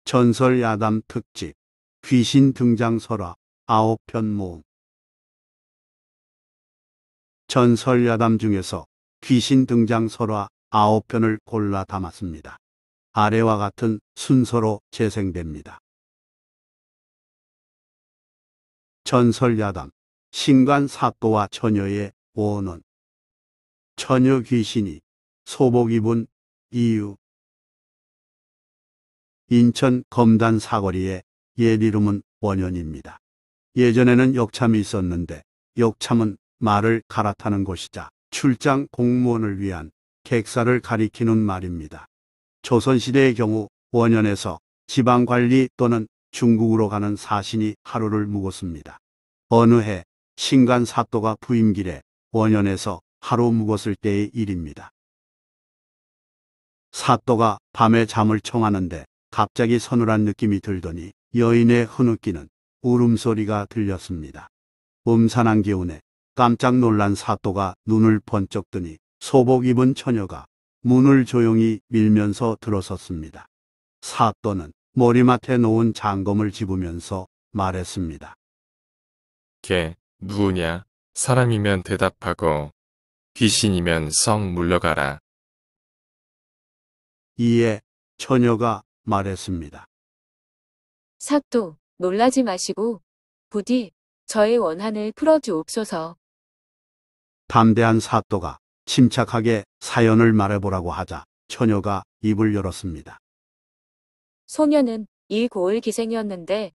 전설야담 특집 귀신 등장 설화 9편 모음. 전설야담 중에서 귀신 등장 설화 9편을 골라 담았습니다. 아래와 같은 순서로 재생됩니다. 전설야담 신관 사또와 처녀의 원혼. 처녀 귀신이 소복 입은 이유. 인천 검단 사거리의 옛 이름은 원현입니다. 예전에는 역참이 있었는데 역참은 말을 갈아타는 곳이자 출장 공무원을 위한 객사를 가리키는 말입니다. 조선시대의 경우 원현에서 지방관리 또는 중국으로 가는 사신이 하루를 묵었습니다. 어느 해 신관 사또가 부임길에 원현에서 하루 묵었을 때의 일입니다. 사또가 밤에 잠을 청하는데 갑자기 서늘한 느낌이 들더니 여인의 흐느끼는 울음소리가 들렸습니다. 음산한 기운에 깜짝 놀란 사또가 눈을 번쩍 뜨니 소복 입은 처녀가 문을 조용히 밀면서 들어섰습니다. 사또는 머리맡에 놓은 장검을 집으면서 말했습니다. 걔 누구냐? 사람이면 대답하고 귀신이면 썩 물러가라. 이에 처녀가 말했습니다. 사또, 놀라지 마시고 부디 저의 원한을 풀어주옵소서. 담대한 사또가 침착하게 사연을 말해보라고 하자 처녀가 입을 열었습니다. 소녀는 이 고을 기생이었는데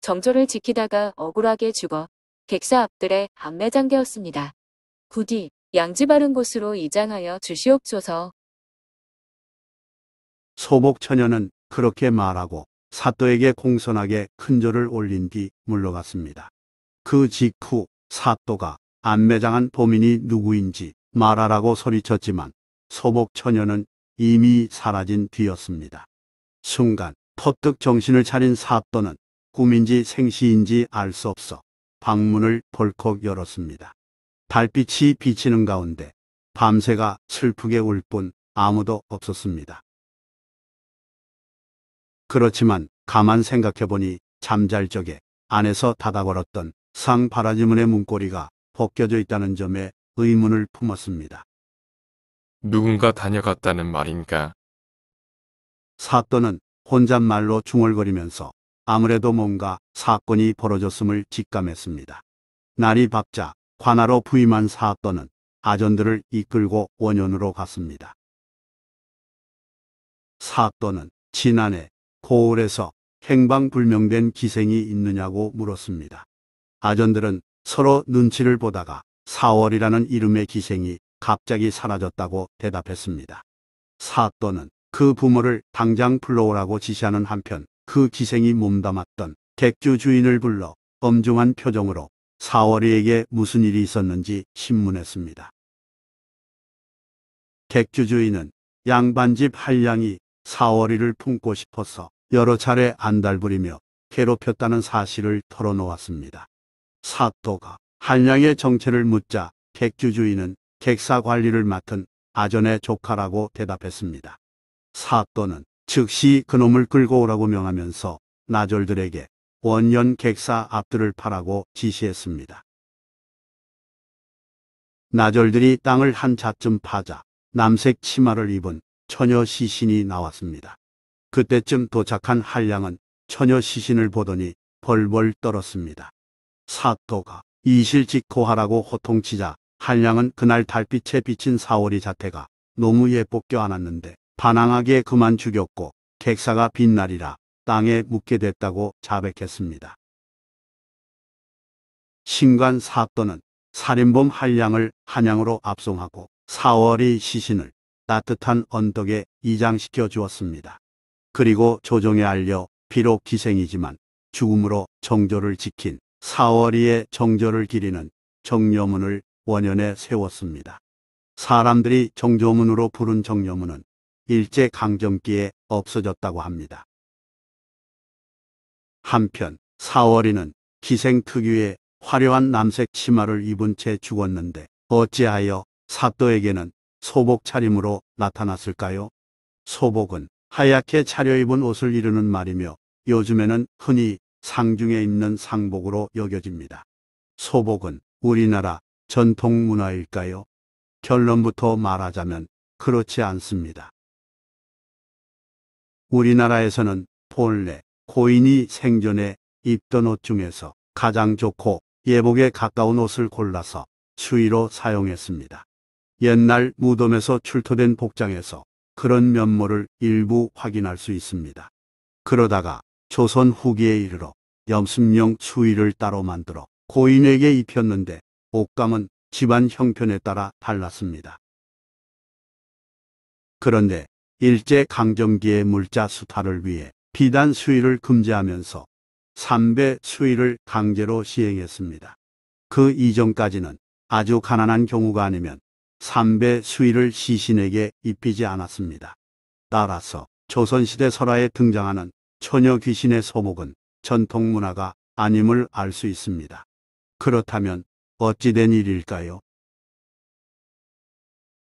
정조를 지키다가 억울하게 죽어 객사 앞들에 안매장되었습니다. 부디 양지 바른 곳으로 이장하여 주시옵소서. 소복 처녀는 그렇게 말하고 사또에게 공손하게 큰절을 올린 뒤 물러갔습니다. 그 직후 사또가 안매장한 도민이 누구인지 말하라고 소리쳤지만 소복 처녀는 이미 사라진 뒤였습니다. 순간 퍼뜩 정신을 차린 사또는 꿈인지 생시인지 알 수 없어 방문을 벌컥 열었습니다. 달빛이 비치는 가운데 밤새가 슬프게 울 뿐 아무도 없었습니다. 그렇지만 가만 생각해보니 잠잘 적에 안에서 닫아 걸었던 상바라지문의 문고리가 벗겨져 있다는 점에 의문을 품었습니다. 누군가 다녀갔다는 말인가? 사또는 혼잣말로 중얼거리면서 아무래도 뭔가 사건이 벌어졌음을 직감했습니다. 날이 밝자 관하로 부임한 사또는 아전들을 이끌고 원현으로 갔습니다. 사또는 지난해 고을에서 행방불명된 기생이 있느냐고 물었습니다. 아전들은 서로 눈치를 보다가 4월이라는 이름의 기생이 갑자기 사라졌다고 대답했습니다. 사또는 그 부모를 당장 불러오라고 지시하는 한편 그 기생이 몸담았던 객주 주인을 불러 엄중한 표정으로 4월이에게 무슨 일이 있었는지 신문했습니다. 객주 주인은 양반집 한량이 4월이를 품고 싶어서 여러 차례 안달부리며 괴롭혔다는 사실을 털어놓았습니다. 사또가 한량의 정체를 묻자 객주 주인은 객사 관리를 맡은 아전의 조카라고 대답했습니다. 사또는 즉시 그놈을 끌고 오라고 명하면서 나졸들에게 원년 객사 앞들을 파라고 지시했습니다. 나졸들이 땅을 한 잣쯤 파자 남색 치마를 입은 처녀 시신이 나왔습니다. 그때쯤 도착한 한량은 처녀 시신을 보더니 벌벌 떨었습니다. 사또가 이실직고하라고 호통치자 한량은 그날 달빛에 비친 4월이 자태가 너무 예뻐 껴안았는데 반항하게 그만 죽였고 객사가 빛나리라 땅에 묻게 됐다고 자백했습니다. 신관 사또는 살인범 한량을 한양으로 압송하고 4월이 시신을 따뜻한 언덕에 이장시켜 주었습니다. 그리고 조정에 알려 비록 기생이지만 죽음으로 정조를 지킨 4월이의 정조를 기리는 정려문을 원현에 세웠습니다. 사람들이 정조문으로 부른 정려문은 일제강점기에 없어졌다고 합니다. 한편 4월이는 기생 특유의 화려한 남색 치마를 입은 채 죽었는데 어찌하여 사또에게는 소복 차림으로 나타났을까요? 소복은 하얗게 차려입은 옷을 이르는 말이며 요즘에는 흔히 상중에 입는 상복으로 여겨집니다. 소복은 우리나라 전통 문화일까요? 결론부터 말하자면 그렇지 않습니다. 우리나라에서는 본래 고인이 생전에 입던 옷 중에서 가장 좋고 예복에 가까운 옷을 골라서 수의로 사용했습니다. 옛날 무덤에서 출토된 복장에서 그런 면모를 일부 확인할 수 있습니다. 그러다가 조선 후기에 이르러 염습용 수의를 따로 만들어 고인에게 입혔는데 옷감은 집안 형편에 따라 달랐습니다. 그런데 일제 강점기의 물자 수탈을 위해 비단 수의를 금지하면서 삼배 수의를 강제로 시행했습니다. 그 이전까지는 아주 가난한 경우가 아니면 삼배 수의를 시신에게 입히지 않았습니다. 따라서 조선시대 설화에 등장하는 처녀 귀신의 소복은 전통 문화가 아님을 알 수 있습니다. 그렇다면 어찌된 일일까요?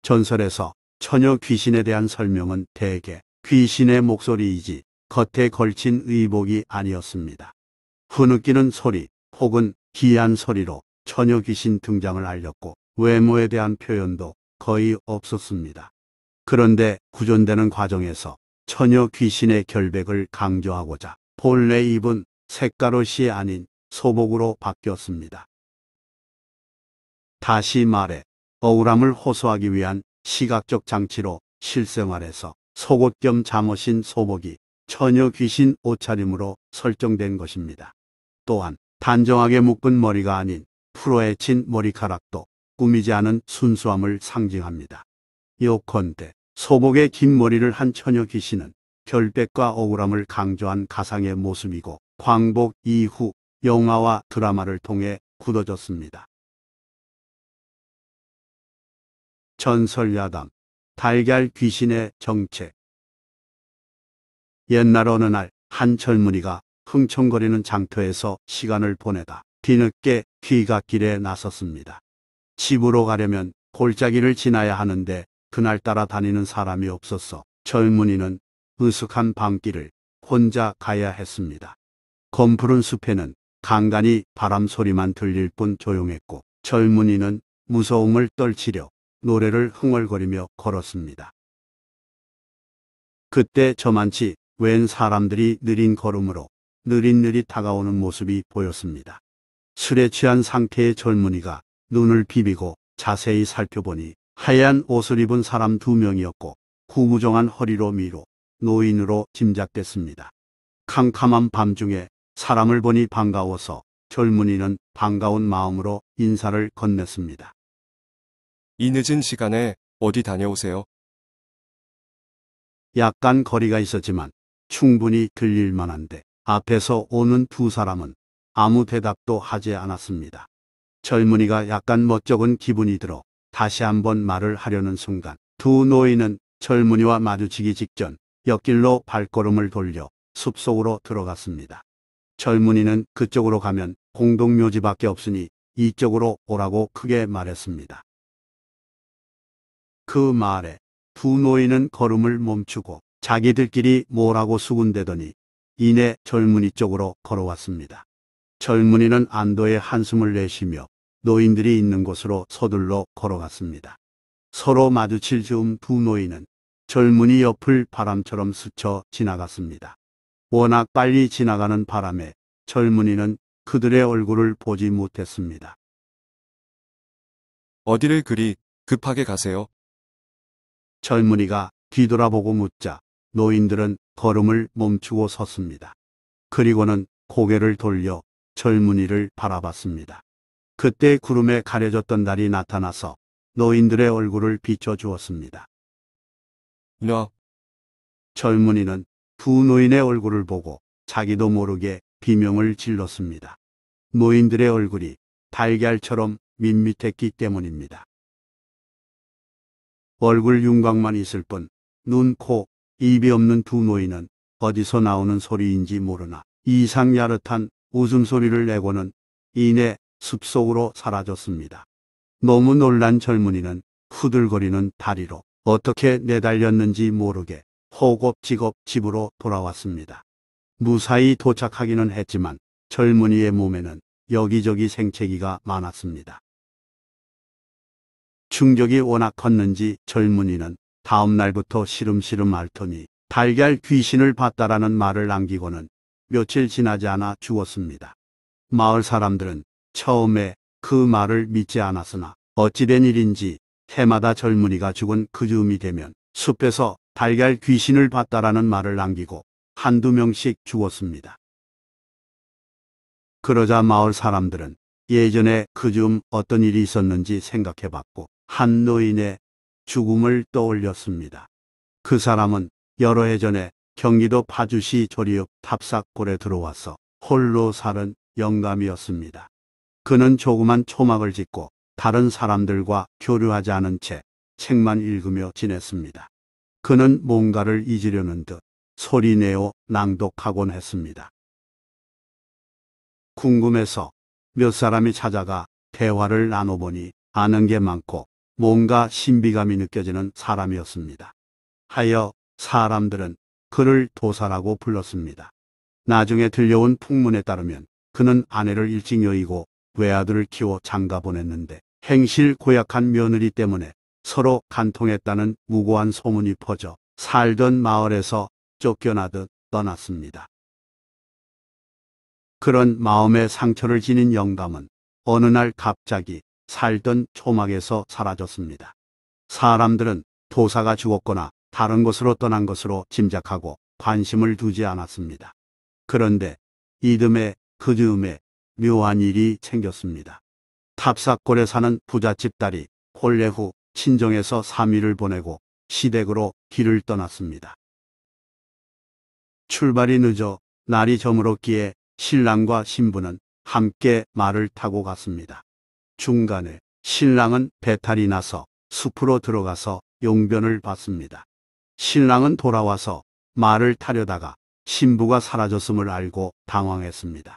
전설에서 처녀 귀신에 대한 설명은 대개 귀신의 목소리이지 겉에 걸친 의복이 아니었습니다. 흐느끼는 소리 혹은 기이한 소리로 처녀 귀신 등장을 알렸고 외모에 대한 표현도 거의 없었습니다. 그런데 구존되는 과정에서 처녀 귀신의 결백을 강조하고자 본래 입은 색깔옷이 아닌 소복으로 바뀌었습니다. 다시 말해 억울함을 호소하기 위한 시각적 장치로 실생활에서 속옷 겸 잠옷인 소복이 처녀 귀신 옷차림으로 설정된 것입니다. 또한 단정하게 묶은 머리가 아닌 풀어헤친 머리카락도 꾸미지 않은 순수함을 상징합니다. 요컨대 소복에 긴 머리를 한 처녀 귀신은 결백과 억울함을 강조한 가상의 모습이고 광복 이후 영화와 드라마를 통해 굳어졌습니다. 전설야담 달걀 귀신의 정체. 옛날 어느 날 한 젊은이가 흥청거리는 장터에서 시간을 보내다 뒤늦게 귀갓길에 나섰습니다. 집으로 가려면 골짜기를 지나야 하는데 그날따라 다니는 사람이 없었어 젊은이는 으슥한 밤길을 혼자 가야 했습니다. 검푸른 숲에는 간간히 바람 소리만 들릴 뿐 조용했고 젊은이는 무서움을 떨치려 노래를 흥얼거리며 걸었습니다. 그때 저만치 웬 사람들이 느린 걸음으로 느릿느릿 다가오는 모습이 보였습니다. 술에 취한 상태의 젊은이가 눈을 비비고 자세히 살펴보니 하얀 옷을 입은 사람 2명이었고 구부정한 허리로 미로 노인으로 짐작됐습니다. 캄캄한 밤중에 사람을 보니 반가워서 젊은이는 반가운 마음으로 인사를 건넸습니다. 이 늦은 시간에 어디 다녀오세요? 약간 거리가 있었지만 충분히 들릴 만한데 앞에서 오는 2사람은 아무 대답도 하지 않았습니다. 젊은이가 약간 멋쩍은 기분이 들어 다시 한번 말을 하려는 순간 2 노인은 젊은이와 마주치기 직전 옆길로 발걸음을 돌려 숲속으로 들어갔습니다. 젊은이는 그쪽으로 가면 공동묘지밖에 없으니 이쪽으로 오라고 크게 말했습니다. 그 말에 2 노인은 걸음을 멈추고 자기들끼리 뭐라고 수군대더니 이내 젊은이 쪽으로 걸어왔습니다. 젊은이는 안도의 한숨을 내쉬며 노인들이 있는 곳으로 서둘러 걸어갔습니다. 서로 마주칠 즈음 2 노인은 젊은이 옆을 바람처럼 스쳐 지나갔습니다. 워낙 빨리 지나가는 바람에 젊은이는 그들의 얼굴을 보지 못했습니다. 어디를 그리 급하게 가세요? 젊은이가 뒤돌아보고 묻자 노인들은 걸음을 멈추고 섰습니다. 그리고는 고개를 돌려 젊은이를 바라봤습니다. 그때 구름에 가려졌던 달이 나타나서 노인들의 얼굴을 비춰주었습니다. 너, 젊은이는 2 노인의 얼굴을 보고 자기도 모르게 비명을 질렀습니다. 노인들의 얼굴이 달걀처럼 밋밋했기 때문입니다. 얼굴 윤곽만 있을 뿐 눈, 코, 입이 없는 2 노인은 어디서 나오는 소리인지 모르나 이상 야릇한 웃음소리를 내고는 이내 숲속으로 사라졌습니다. 너무 놀란 젊은이는 후들거리는 다리로 어떻게 내달렸는지 모르게 호곱지겁 집으로 돌아왔습니다. 무사히 도착하기는 했지만 젊은이의 몸에는 여기저기 생채기가 많았습니다. 충격이 워낙 컸는지 젊은이는 다음 날부터 시름시름 앓더니 달걀 귀신을 봤다라는 말을 남기고는 며칠 지나지 않아 죽었습니다. 마을 사람들은 처음에 그 말을 믿지 않았으나 어찌된 일인지 해마다 젊은이가 죽은 그 즈음이 되면 숲에서 달걀 귀신을 봤다라는 말을 남기고 한두 명씩 죽었습니다. 그러자 마을 사람들은 예전에 그 즈음 어떤 일이 있었는지 생각해봤고 한 노인의 죽음을 떠올렸습니다. 그 사람은 여러 해 전에 경기도 파주시 조리읍 탑삭골에 들어와서 홀로 사는 영감이었습니다. 그는 조그만 초막을 짓고 다른 사람들과 교류하지 않은 채 책만 읽으며 지냈습니다. 그는 뭔가를 잊으려는 듯 소리내어 낭독하곤 했습니다. 궁금해서 몇 사람이 찾아가 대화를 나눠보니 아는 게 많고 뭔가 신비감이 느껴지는 사람이었습니다. 하여 사람들은 그를 도사라고 불렀습니다. 나중에 들려온 풍문에 따르면 그는 아내를 일찍 여의고 외아들을 키워 장가 보냈는데 행실 고약한 며느리 때문에 서로 간통했다는 무고한 소문이 퍼져 살던 마을에서 쫓겨나듯 떠났습니다. 그런 마음의 상처를 지닌 영감은 어느 날 갑자기 살던 초막에서 사라졌습니다. 사람들은 도사가 죽었거나 다른 곳으로 떠난 것으로 짐작하고 관심을 두지 않았습니다. 그런데 이듬해 그 즈음에 묘한 일이 생겼습니다. 탑삭골에 사는 부잣집 딸이 혼례 후 친정에서 3일을 보내고 시댁으로 길을 떠났습니다. 출발이 늦어 날이 저물었기에 신랑과 신부는 함께 말을 타고 갔습니다. 중간에 신랑은 배탈이 나서 숲으로 들어가서 용변을 받습니다. 신랑은 돌아와서 말을 타려다가 신부가 사라졌음을 알고 당황했습니다.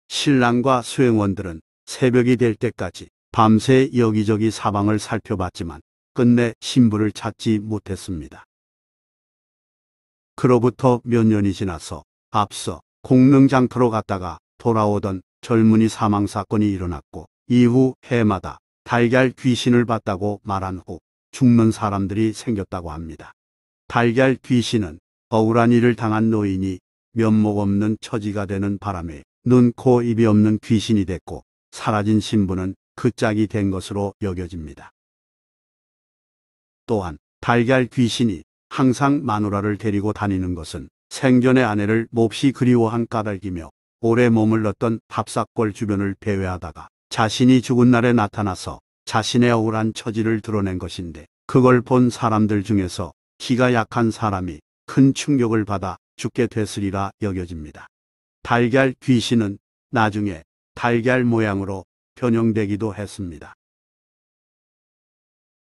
신랑과 수행원들은 새벽이 될 때까지 밤새 여기저기 사방을 살펴봤지만 끝내 신부를 찾지 못했습니다. 그로부터 몇 년이 지나서 앞서 공릉장터로 갔다가 돌아오던 젊은이 사망 사건이 일어났고 이후 해마다 달걀 귀신을 봤다고 말한 후 죽는 사람들이 생겼다고 합니다. 달걀 귀신은 억울한 일을 당한 노인이 면목 없는 처지가 되는 바람에 눈, 코, 입이 없는 귀신이 됐고 사라진 신부는 그 짝이 된 것으로 여겨집니다. 또한 달걀 귀신이 항상 마누라를 데리고 다니는 것은 생전의 아내를 몹시 그리워한 까닭이며 오래 머물렀던 탑삭골 주변을 배회하다가 자신이 죽은 날에 나타나서 자신의 억울한 처지를 드러낸 것인데 그걸 본 사람들 중에서 기가 약한 사람이 큰 충격을 받아 죽게 됐으리라 여겨집니다. 달걀 귀신은 나중에 달걀 모양으로 변형되기도 했습니다.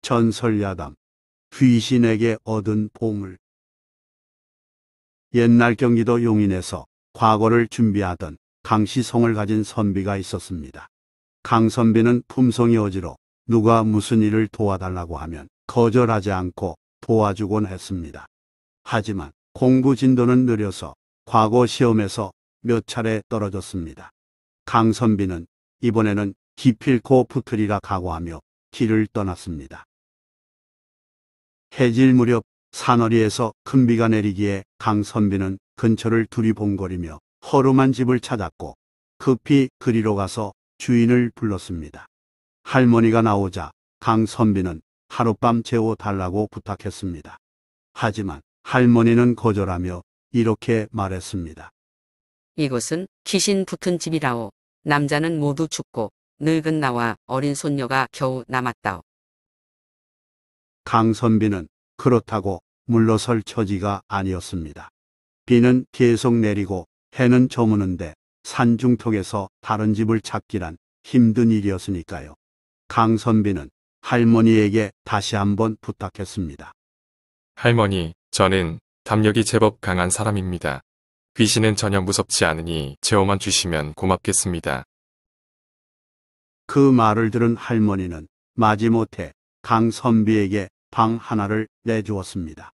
전설야담 귀신에게 얻은 보물. 옛날 경기도 용인에서 과거를 준비하던 강시성을 가진 선비가 있었습니다. 강 선비는 품성이 어지러 누가 무슨 일을 도와달라고 하면 거절하지 않고 도와주곤 했습니다. 하지만 공부 진도는 느려서 과거 시험에서 몇 차례 떨어졌습니다. 강 선비는 이번에는 기필코 붙으리라 각오하며 길을 떠났습니다. 해질 무렵 산허리에서 큰 비가 내리기에 강 선비는 근처를 두리번거리며 허름한 집을 찾았고 급히 그리로 가서 주인을 불렀습니다. 할머니가 나오자 강 선비는 하룻밤 재워달라고 부탁했습니다. 하지만 할머니는 거절하며 이렇게 말했습니다. 이곳은 귀신 붙은 집이라오. 남자는 모두 죽고 늙은 나와 어린 손녀가 겨우 남았다오. 강 선비는 그렇다고 물러설 처지가 아니었습니다. 비는 계속 내리고 해는 저무는데 산중턱에서 다른 집을 찾기란 힘든 일이었으니까요. 강 선비는 할머니에게 다시 한번 부탁했습니다. 할머니, 저는 담력이 제법 강한 사람입니다. 귀신은 전혀 무섭지 않으니 재워만 주시면 고맙겠습니다. 그 말을 들은 할머니는 마지못해 강 선비에게 방 하나를 내주었습니다.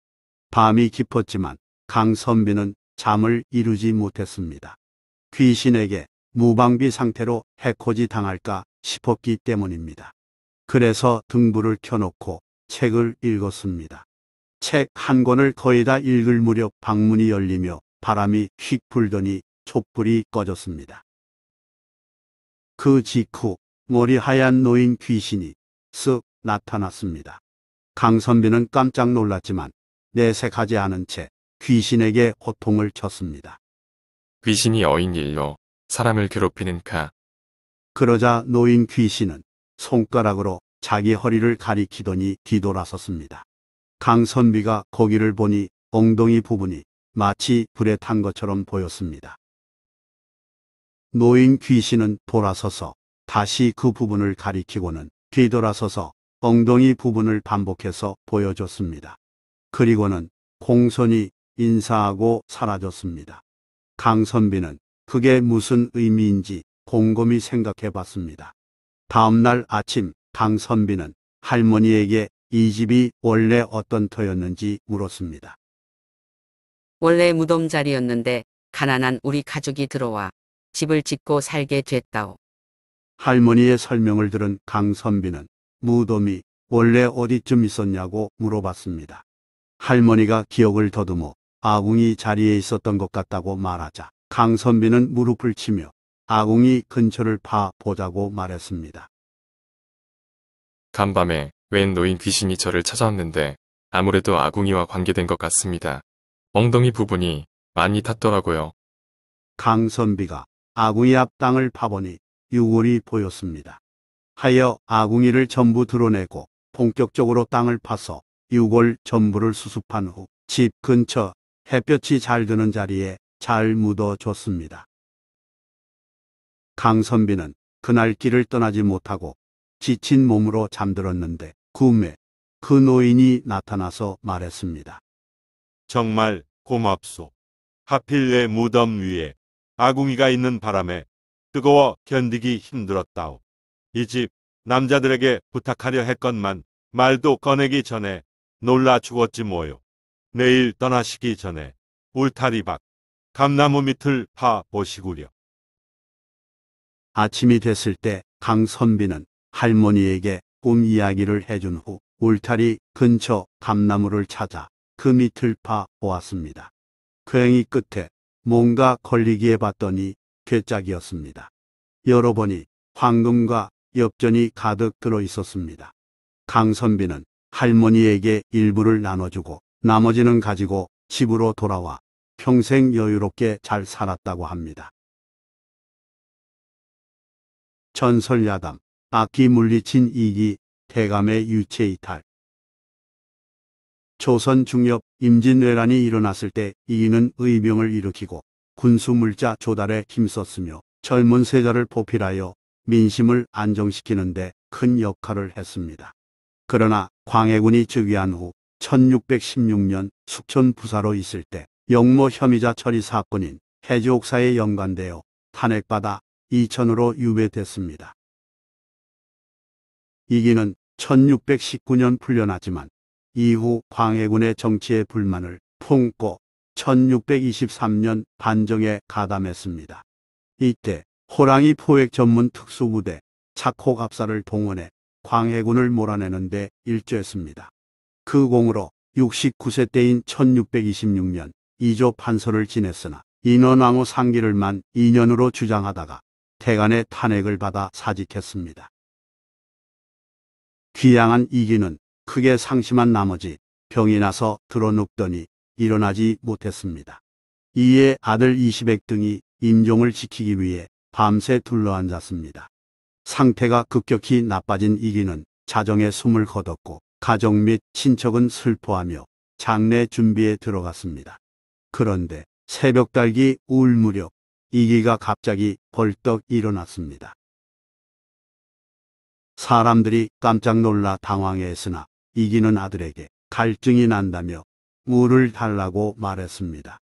밤이 깊었지만 강선비는 잠을 이루지 못했습니다. 귀신에게 무방비 상태로 해코지 당할까 싶었기 때문입니다. 그래서 등불을 켜놓고 책을 읽었습니다. 책 한 권을 거의 다 읽을 무렵 방문이 열리며 바람이 휙 불더니 촛불이 꺼졌습니다. 그 직후 머리 하얀 노인 귀신이 쓱 나타났습니다. 강선비는 깜짝 놀랐지만 내색하지 않은 채 귀신에게 호통을 쳤습니다. 귀신이 어인 일로 사람을 괴롭히는 카. 그러자 노인 귀신은 손가락으로 자기 허리를 가리키더니 뒤돌아섰습니다. 강선비가 거기를 보니 엉덩이 부분이 마치 불에 탄 것처럼 보였습니다. 노인 귀신은 돌아서서 다시 그 부분을 가리키고는 뒤돌아서서 엉덩이 부분을 반복해서 보여줬습니다. 그리고는 공손히 인사하고 사라졌습니다. 강선비는 그게 무슨 의미인지 곰곰이 생각해 봤습니다. 다음 날 아침 강선비는 할머니에게 이 집이 원래 어떤 터였는지 물었습니다. 원래 무덤 자리였는데 가난한 우리 가족이 들어와 집을 짓고 살게 됐다오. 할머니의 설명을 들은 강선비는 무덤이 원래 어디쯤 있었냐고 물어봤습니다. 할머니가 기억을 더듬어 아궁이 자리에 있었던 것 같다고 말하자 강선비는 무릎을 치며 아궁이 근처를 파 보자고 말했습니다. 간밤에 웬 노인 귀신이 저를 찾아왔는데 아무래도 아궁이와 관계된 것 같습니다. 엉덩이 부분이 많이 탔더라고요. 강선비가 아궁이 앞 땅을 파보니 유골이 보였습니다. 하여 아궁이를 전부 드러내고 본격적으로 땅을 파서 유골 전부를 수습한 후 집 근처 햇볕이 잘 드는 자리에 잘 묻어줬습니다. 강선비는 그날 길을 떠나지 못하고 지친 몸으로 잠들었는데 꿈에 그 노인이 나타나서 말했습니다. 정말 고맙소. 하필 내 무덤 위에 아궁이가 있는 바람에 뜨거워 견디기 힘들었다오. 이 집 남자들에게 부탁하려 했건만 말도 꺼내기 전에 놀라 죽었지 뭐요. 내일 떠나시기 전에 울타리 밖 감나무 밑을 파 보시구려. 아침이 됐을 때 강선비는 할머니에게 꿈 이야기를 해준 후 울타리 근처 감나무를 찾아 그 밑을 파 보았습니다. 괭이 끝에 뭔가 걸리기에 봤더니 괴짝이었습니다. 열어보니 황금과 엽전이 가득 들어 있었습니다. 강선비는 할머니에게 일부를 나눠주고 나머지는 가지고 집으로 돌아와 평생 여유롭게 잘 살았다고 합니다. 전설야담, 악기 물리친 이기, 대감의 유체이탈. 조선 중엽 임진왜란이 일어났을 때 이기는 의병을 일으키고 군수물자 조달에 힘썼으며 젊은 세자를 보필하여 민심을 안정시키는 데 큰 역할을 했습니다. 그러나 광해군이 즉위한 후 1616년 숙천 부사로 있을 때 영모 혐의자 처리 사건인 해지옥사에 연관되어 탄핵받아 이천으로 유배됐습니다. 이기는 1619년 풀려나지만 이후 광해군의 정치에 불만을 품고 1623년 반정에 가담했습니다. 이때 호랑이 포획 전문 특수부대 착호갑사를 동원해 광해군을 몰아내는 데 일조했습니다. 그 공으로 69세 때인 1626년 2조 판서를 지냈으나 인원왕후 상기를 만 2년으로 주장하다가 태간의 탄핵을 받아 사직했습니다. 귀양한 이기는 크게 상심한 나머지 병이 나서 드러눕더니 일어나지 못했습니다. 이에 아들 이시백 등이 임종을 지키기 위해 밤새 둘러앉았습니다. 상태가 급격히 나빠진 이기는 자정에 숨을 거뒀고 가족 및 친척은 슬퍼하며 장례 준비에 들어갔습니다. 그런데 새벽달기 우울 무렵 이기가 갑자기 벌떡 일어났습니다. 사람들이 깜짝 놀라 당황했으나 이기는 아들에게 갈증이 난다며 물을 달라고 말했습니다.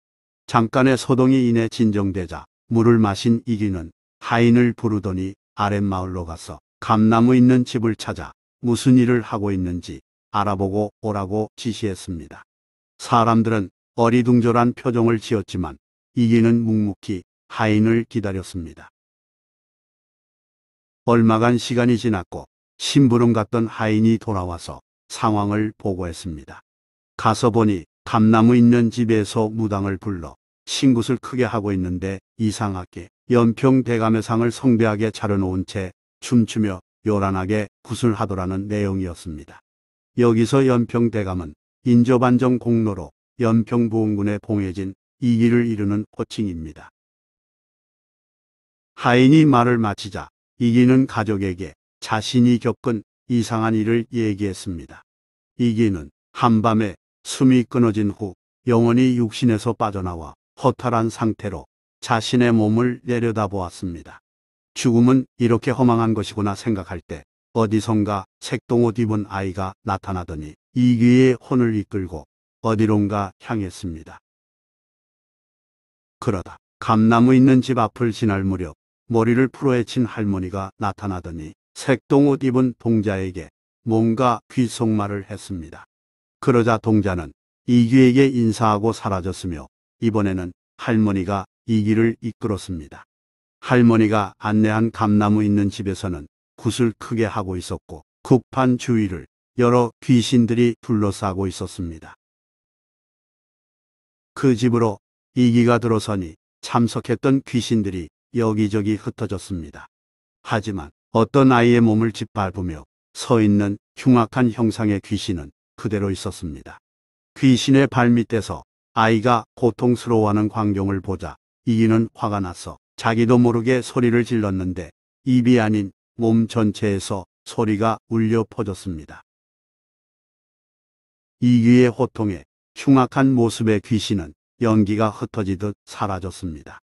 잠깐의 소동이 인해 진정되자 물을 마신 이기는 하인을 부르더니 아랫마을로 가서 감나무 있는 집을 찾아 무슨 일을 하고 있는지 알아보고 오라고 지시했습니다. 사람들은 어리둥절한 표정을 지었지만 이기는 묵묵히 하인을 기다렸습니다. 얼마간 시간이 지났고 심부름 갔던 하인이 돌아와서 상황을 보고했습니다. 가서 보니 감나무 있는 집에서 무당을 불러 신굿을 크게 하고 있는데 이상하게 연평 대감의 상을 성대하게 차려놓은 채 춤추며 요란하게 굿을 하더라는 내용이었습니다. 여기서 연평 대감은 인조반정 공로로 연평부원군에 봉해진 이기를 이루는 호칭입니다. 하인이 말을 마치자 이기는 가족에게 자신이 겪은 이상한 일을 얘기했습니다. 이기는 한밤에 숨이 끊어진 후 영혼이 육신에서 빠져나와 허탈한 상태로 자신의 몸을 내려다보았습니다. 죽음은 이렇게 허망한 것이구나 생각할 때 어디선가 색동옷 입은 아이가 나타나더니 이기의 혼을 이끌고 어디론가 향했습니다. 그러다 감나무 있는 집 앞을 지날 무렵 머리를 풀어헤친 할머니가 나타나더니 색동옷 입은 동자에게 뭔가 귓속말을 했습니다. 그러자 동자는 이기에게 인사하고 사라졌으며 이번에는 할머니가 이기를 이끌었습니다. 할머니가 안내한 감나무 있는 집에서는 굿을 크게 하고 있었고 굿판 주위를 여러 귀신들이 둘러싸고 있었습니다. 그 집으로 이기가 들어서니 참석했던 귀신들이 여기저기 흩어졌습니다. 하지만 어떤 아이의 몸을 짓밟으며 서 있는 흉악한 형상의 귀신은 그대로 있었습니다. 귀신의 발밑에서 아이가 고통스러워하는 광경을 보자 이기는 화가 나서 자기도 모르게 소리를 질렀는데 입이 아닌 몸 전체에서 소리가 울려 퍼졌습니다. 이기의 호통에 흉악한 모습의 귀신은 연기가 흩어지듯 사라졌습니다.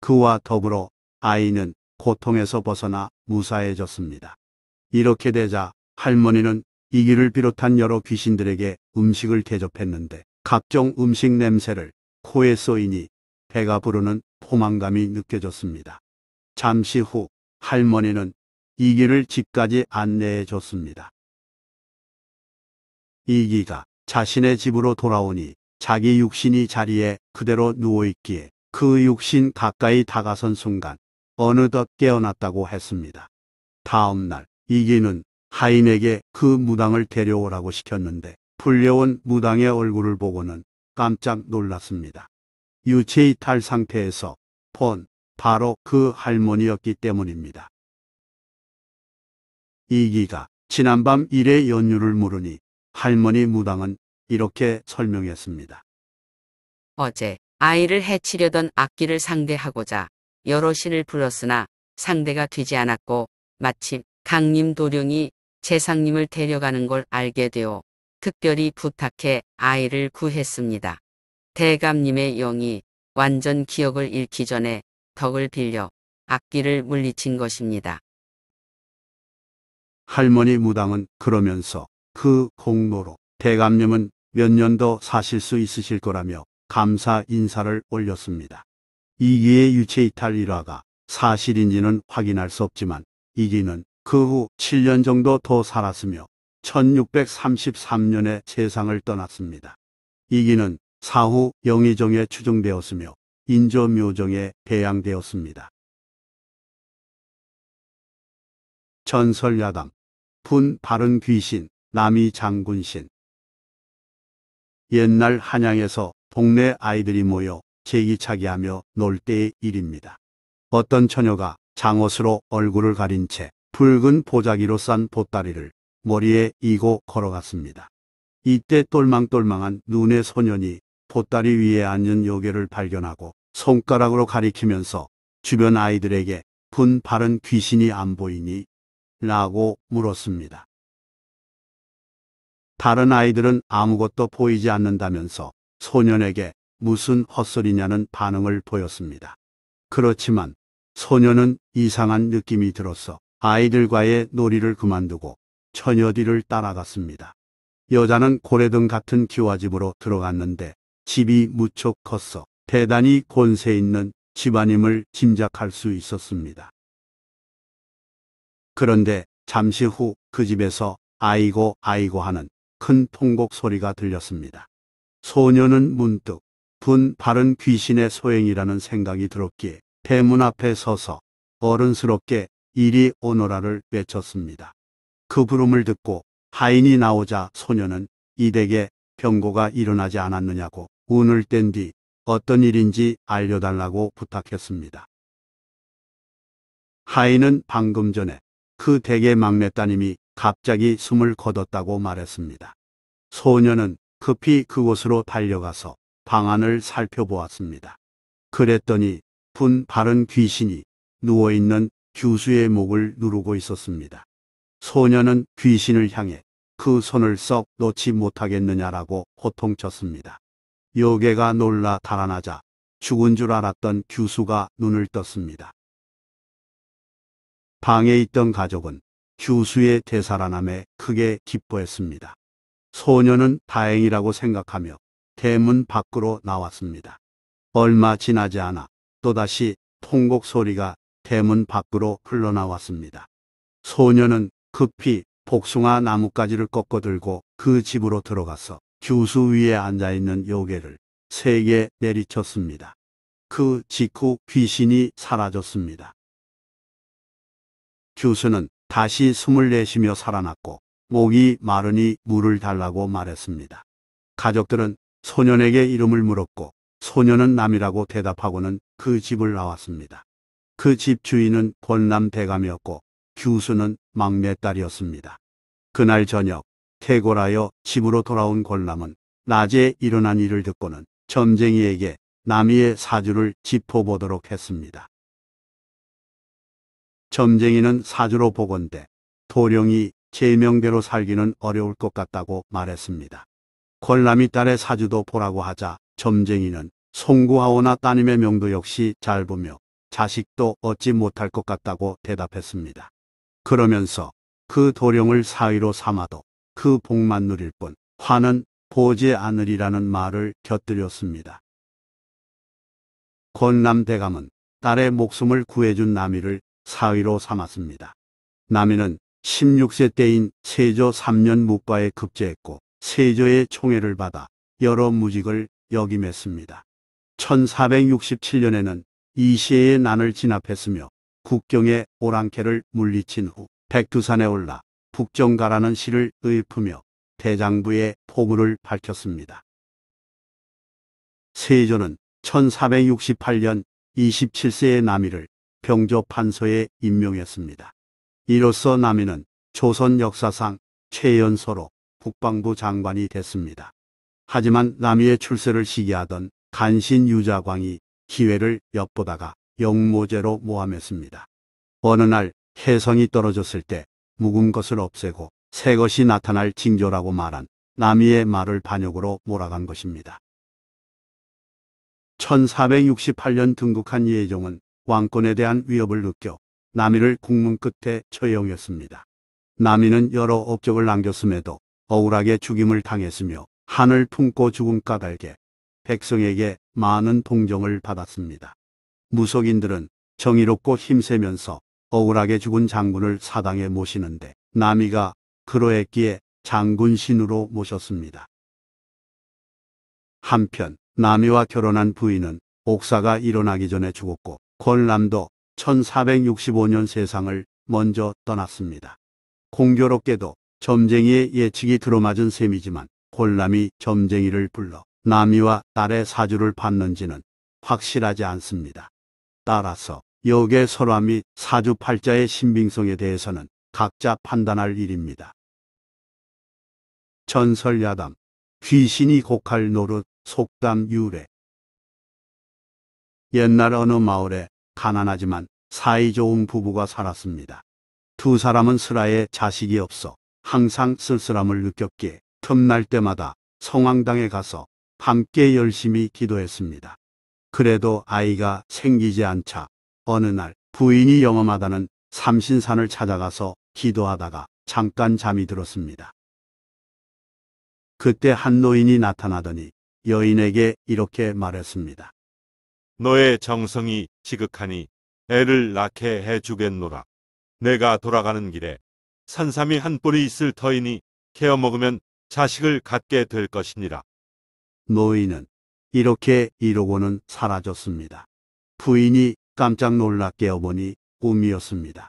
그와 더불어 아이는 고통에서 벗어나 무사해졌습니다. 이렇게 되자 할머니는 이기를 비롯한 여러 귀신들에게 음식을 대접했는데 각종 음식 냄새를 코에 쏘이니 배가 부르는 포만감이 느껴졌습니다. 잠시 후 할머니는 이기를 집까지 안내해 줬습니다. 이기가 자신의 집으로 돌아오니 자기 육신이 자리에 그대로 누워있기에 그 육신 가까이 다가선 순간 어느덧 깨어났다고 했습니다. 다음 날 이기는 하인에게 그 무당을 데려오라고 시켰는데 불려온 무당의 얼굴을 보고는 깜짝 놀랐습니다. 유체이탈 상태에서 본 바로 그 할머니였기 때문입니다. 이기가 지난밤 일의 연유를 물으니 할머니 무당은 이렇게 설명했습니다. 어제 아이를 해치려던 악귀를 상대하고자 여러 신을 불렀으나 상대가 되지 않았고 마침 강림 도령이 재상님을 데려가는 걸 알게 되어 특별히 부탁해 아이를 구했습니다. 대감님의 영이 완전 기억을 잃기 전에 덕을 빌려 악귀를 물리친 것입니다. 할머니 무당은 그러면서 그 공로로 대감님은 몇 년 더 사실 수 있으실 거라며 감사 인사를 올렸습니다. 이기의 유체이탈 일화가 사실인지는 확인할 수 없지만 이기는 그 후 7년 정도 더 살았으며 1633년에 세상을 떠났습니다. 이기는 사후 영의정에 추정되었으며 인조묘정에 배양되었습니다. 전설야담 분 바른 귀신 남이 장군신. 옛날 한양에서 동네 아이들이 모여 제기차기 하며 놀 때의 일입니다. 어떤 처녀가 장옷으로 얼굴을 가린 채 붉은 보자기로 싼 보따리를 머리에 이고 걸어갔습니다. 이때 똘망똘망한 눈의 소년이 보따리 위에 앉은 요괴를 발견하고 손가락으로 가리키면서 주변 아이들에게 분 바른 귀신이 안 보이니? 라고 물었습니다. 다른 아이들은 아무것도 보이지 않는다면서 소년에게 무슨 헛소리냐는 반응을 보였습니다. 그렇지만 소년은 이상한 느낌이 들어서 아이들과의 놀이를 그만두고 처녀 뒤를 따라갔습니다. 여자는 고래등 같은 기와집으로 들어갔는데 집이 무척 컸어 대단히 권세 있는 집안임을 짐작할 수 있었습니다. 그런데 잠시 후 그 집에서 아이고 아이고 하는 큰 통곡 소리가 들렸습니다. 소녀는 문득 분 바른 귀신의 소행이라는 생각이 들었기에 대문 앞에 서서 어른스럽게 이리 오너라를 외쳤습니다. 그 부름을 듣고 하인이 나오자 소녀는 이 댁에 병고가 일어나지 않았느냐고 운을 뗀 뒤 어떤 일인지 알려달라고 부탁했습니다. 하인은 방금 전에 그 댁의 막내따님이 갑자기 숨을 거뒀다고 말했습니다. 소녀는 급히 그곳으로 달려가서 방안을 살펴보았습니다. 그랬더니 분 바른 귀신이 누워있는 규수의 목을 누르고 있었습니다. 소녀는 귀신을 향해 그 손을 썩 놓지 못하겠느냐라고 호통쳤습니다. 요괴가 놀라 달아나자 죽은 줄 알았던 규수가 눈을 떴습니다. 방에 있던 가족은 규수의 되살아남에 크게 기뻐했습니다. 소녀는 다행이라고 생각하며 대문 밖으로 나왔습니다. 얼마 지나지 않아 또다시 통곡 소리가 대문 밖으로 흘러나왔습니다. 소녀는 급히 복숭아 나뭇가지를 꺾어 들고 그 집으로 들어가서 규수 위에 앉아있는 요괴를 세게 내리쳤습니다. 그 직후 귀신이 사라졌습니다. 규수는 다시 숨을 내쉬며 살아났고 목이 마르니 물을 달라고 말했습니다. 가족들은 소년에게 이름을 물었고 소년은 남이라고 대답하고는 그 집을 나왔습니다. 그 집 주인은 권남 대감이었고 규수는 막내딸이었습니다. 그날 저녁 퇴골하여 집으로 돌아온 권남은 낮에 일어난 일을 듣고는 점쟁이에게 남이의 사주를 짚어보도록 했습니다. 점쟁이는 사주로 보건대 도령이 제명대로 살기는 어려울 것 같다고 말했습니다. 권남이 딸의 사주도 보라고 하자 점쟁이는 송구하오나 따님의 명도 역시 잘 보며 자식도 얻지 못할 것 같다고 대답했습니다. 그러면서 그 도령을 사위로 삼아도 그 복만 누릴 뿐 화는 보지 않으리라는 말을 곁들였습니다. 권남 대감은 딸의 목숨을 구해준 남이를 사위로 삼았습니다. 남이는 16세 때인 세조 3년 묵과에 급제했고 세조의 총애를 받아 여러 무직을 역임했습니다. 1467년에는 이시해의 난을 진압했으며 국경의 오랑캐를 물리친 후 백두산에 올라 북정가라는 시를 읊으며 대장부의 포부를 밝혔습니다. 세조는 1468년 27세의 남이를 병조 판서에 임명했습니다. 이로써 남이는 조선 역사상 최연소로 국방부 장관이 됐습니다. 하지만 남이의 출세를 시기하던 간신 유자광이 기회를 엿보다가 영모제로 모함했습니다. 어느 날 혜성이 떨어졌을 때 묵은 것을 없애고 새 것이 나타날 징조라고 말한 남이의 말을 반역으로 몰아간 것입니다. 1468년 등극한 예종은 왕권에 대한 위협을 느껴 남이를 국문 끝에 처형했습니다. 남이는 여러 업적을 남겼음에도 억울하게 죽임을 당했으며 한을 품고 죽은 까닭에 백성에게 많은 동정을 받았습니다. 무속인들은 정의롭고 힘세면서 억울하게 죽은 장군을 사당에 모시는데 남이가 그러했기에 장군신으로 모셨습니다. 한편 남이와 결혼한 부인은 옥사가 일어나기 전에 죽었고 권남도 1465년 세상을 먼저 떠났습니다. 공교롭게도 점쟁이의 예측이 들어맞은 셈이지만 권남이 점쟁이를 불러 남이와 딸의 사주를 받는지는 확실하지 않습니다. 따라서 역의 설화 및 사주팔자의 신빙성에 대해서는 각자 판단할 일입니다. 전설야담, 귀신이 곡할 노릇, 속담 유래. 옛날 어느 마을에 가난하지만 사이좋은 부부가 살았습니다. 두 사람은 슬하에 자식이 없어 항상 쓸쓸함을 느꼈기에 틈날 때마다 성황당에 가서 함께 열심히 기도했습니다. 그래도 아이가 생기지 않자 어느 날 부인이 영험하다는 삼신산을 찾아가서 기도하다가 잠깐 잠이 들었습니다. 그때 한 노인이 나타나더니 여인에게 이렇게 말했습니다. 너의 정성이 지극하니 애를 낳게 해주겠노라. 내가 돌아가는 길에 산삼이 한 뿌리 있을 터이니 케어 먹으면 자식을 갖게 될 것이니라. 노인은 이렇게 이러고는 사라졌습니다. 부인이 깜짝 놀라 깨어보니 꿈이었습니다.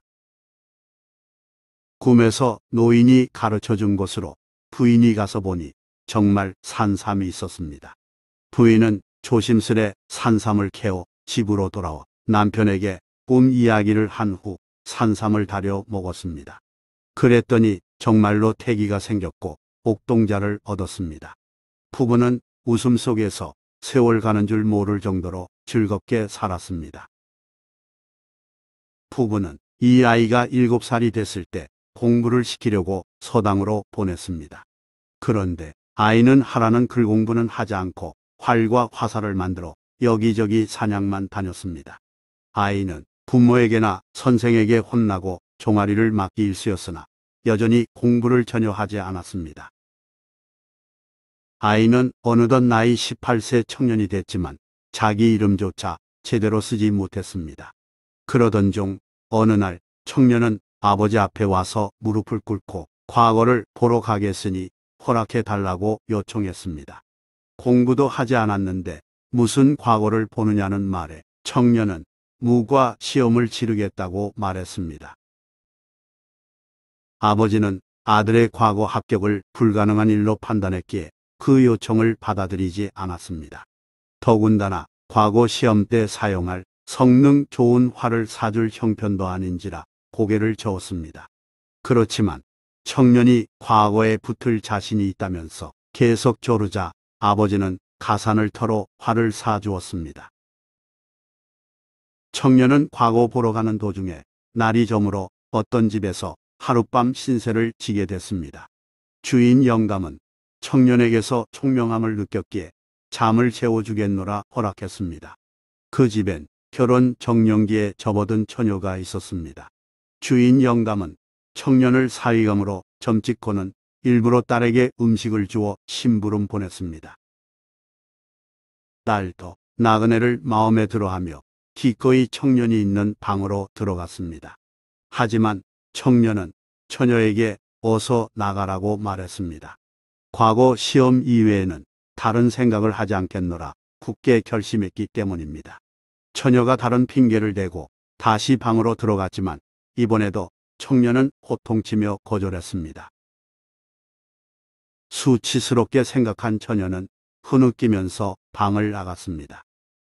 꿈에서 노인이 가르쳐준 곳으로 부인이 가서 보니 정말 산삼이 있었습니다. 부인은 조심스레 산삼을 캐어 집으로 돌아와 남편에게 꿈 이야기를 한 후 산삼을 다려 먹었습니다. 그랬더니 정말로 태기가 생겼고 옥동자를 얻었습니다. 부부는 웃음 속에서 세월 가는 줄 모를 정도로 즐겁게 살았습니다. 부부는 이 아이가 7살이 됐을 때 공부를 시키려고 서당으로 보냈습니다. 그런데 아이는 하라는 글 공부는 하지 않고 활과 화살을 만들어 여기저기 사냥만 다녔습니다. 아이는 부모에게나 선생에게 혼나고 종아리를 맞기 일쑤였으나 여전히 공부를 전혀 하지 않았습니다. 아이는 어느덧 나이 18세 청년이 됐지만 자기 이름조차 제대로 쓰지 못했습니다. 그러던 중 어느 날 청년은 아버지 앞에 와서 무릎을 꿇고 과거를 보러 가겠으니 허락해 달라고 요청했습니다. 공부도 하지 않았는데 무슨 과거를 보느냐는 말에 청년은 무과 시험을 치르겠다고 말했습니다. 아버지는 아들의 과거 합격을 불가능한 일로 판단했기에 그 요청을 받아들이지 않았습니다. 더군다나 과거 시험 때 사용할 성능 좋은 활을 사줄 형편도 아닌지라 고개를 저었습니다. 그렇지만 청년이 과거에 붙을 자신이 있다면서 계속 조르자 아버지는 가산을 털어 활을 사주었습니다. 청년은 과거 보러 가는 도중에 날이 저물어 어떤 집에서 하룻밤 신세를 지게 됐습니다. 주인 영감은 청년에게서 총명함을 느꼈기에 잠을 재워주겠노라 허락했습니다. 그 집엔 결혼 정년기에 접어든 처녀가 있었습니다. 주인 영감은 청년을 사위감으로 점찍고는 일부러 딸에게 음식을 주어 심부름 보냈습니다. 딸도 나그네를 마음에 들어하며 기꺼이 청년이 있는 방으로 들어갔습니다. 하지만 청년은 처녀에게 어서 나가라고 말했습니다. 과거 시험 이외에는 다른 생각을 하지 않겠노라 굳게 결심했기 때문입니다. 처녀가 다른 핑계를 대고 다시 방으로 들어갔지만 이번에도 청년은 호통치며 거절했습니다. 수치스럽게 생각한 처녀는 흐느끼면서 방을 나갔습니다.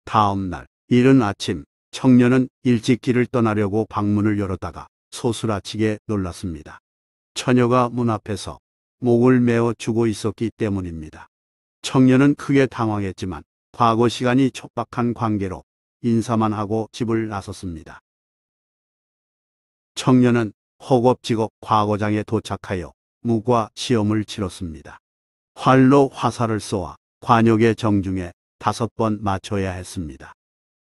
다음 날 이른 아침 청년은 일찍 길을 떠나려고 방문을 열었다가 소스라치게 놀랐습니다. 처녀가 문 앞에서 목을 메어 주고 있었기 때문입니다. 청년은 크게 당황했지만 과거 시간이 촉박한 관계로 인사만 하고 집을 나섰습니다. 청년은 허겁지겁 과거장에 도착하여 무과 시험을 치렀습니다. 활로 화살을 쏘아 관역의 정중에 5번 맞춰야 했습니다.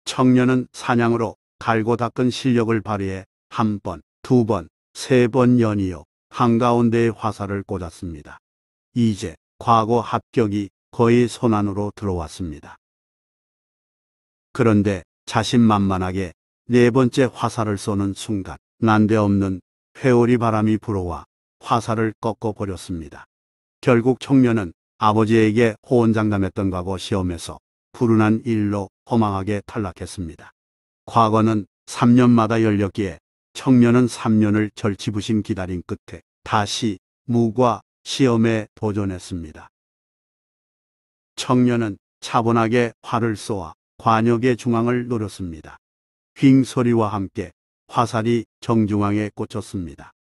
청년은 사냥으로 갈고 닦은 실력을 발휘해 1번, 2번, 3번 연이어 한가운데에 화살을 꽂았습니다. 이제 과거 합격이 거의 손안으로 들어왔습니다. 그런데 자신만만하게 4번째 화살을 쏘는 순간 난데없는 회오리 바람이 불어와 화살을 꺾어버렸습니다. 결국 청년은 아버지에게 호언장담했던 과거 시험에서 불운한 일로 허망하게 탈락했습니다. 과거는 3년마다 열렸기에 청년은 3년을 절치부심 기다린 끝에 다시 무과 시험에 도전했습니다. 청년은 차분하게 활을 쏘아 관역의 중앙을 노렸습니다. 휑 소리와 함께 화살이 정중앙에 꽂혔습니다.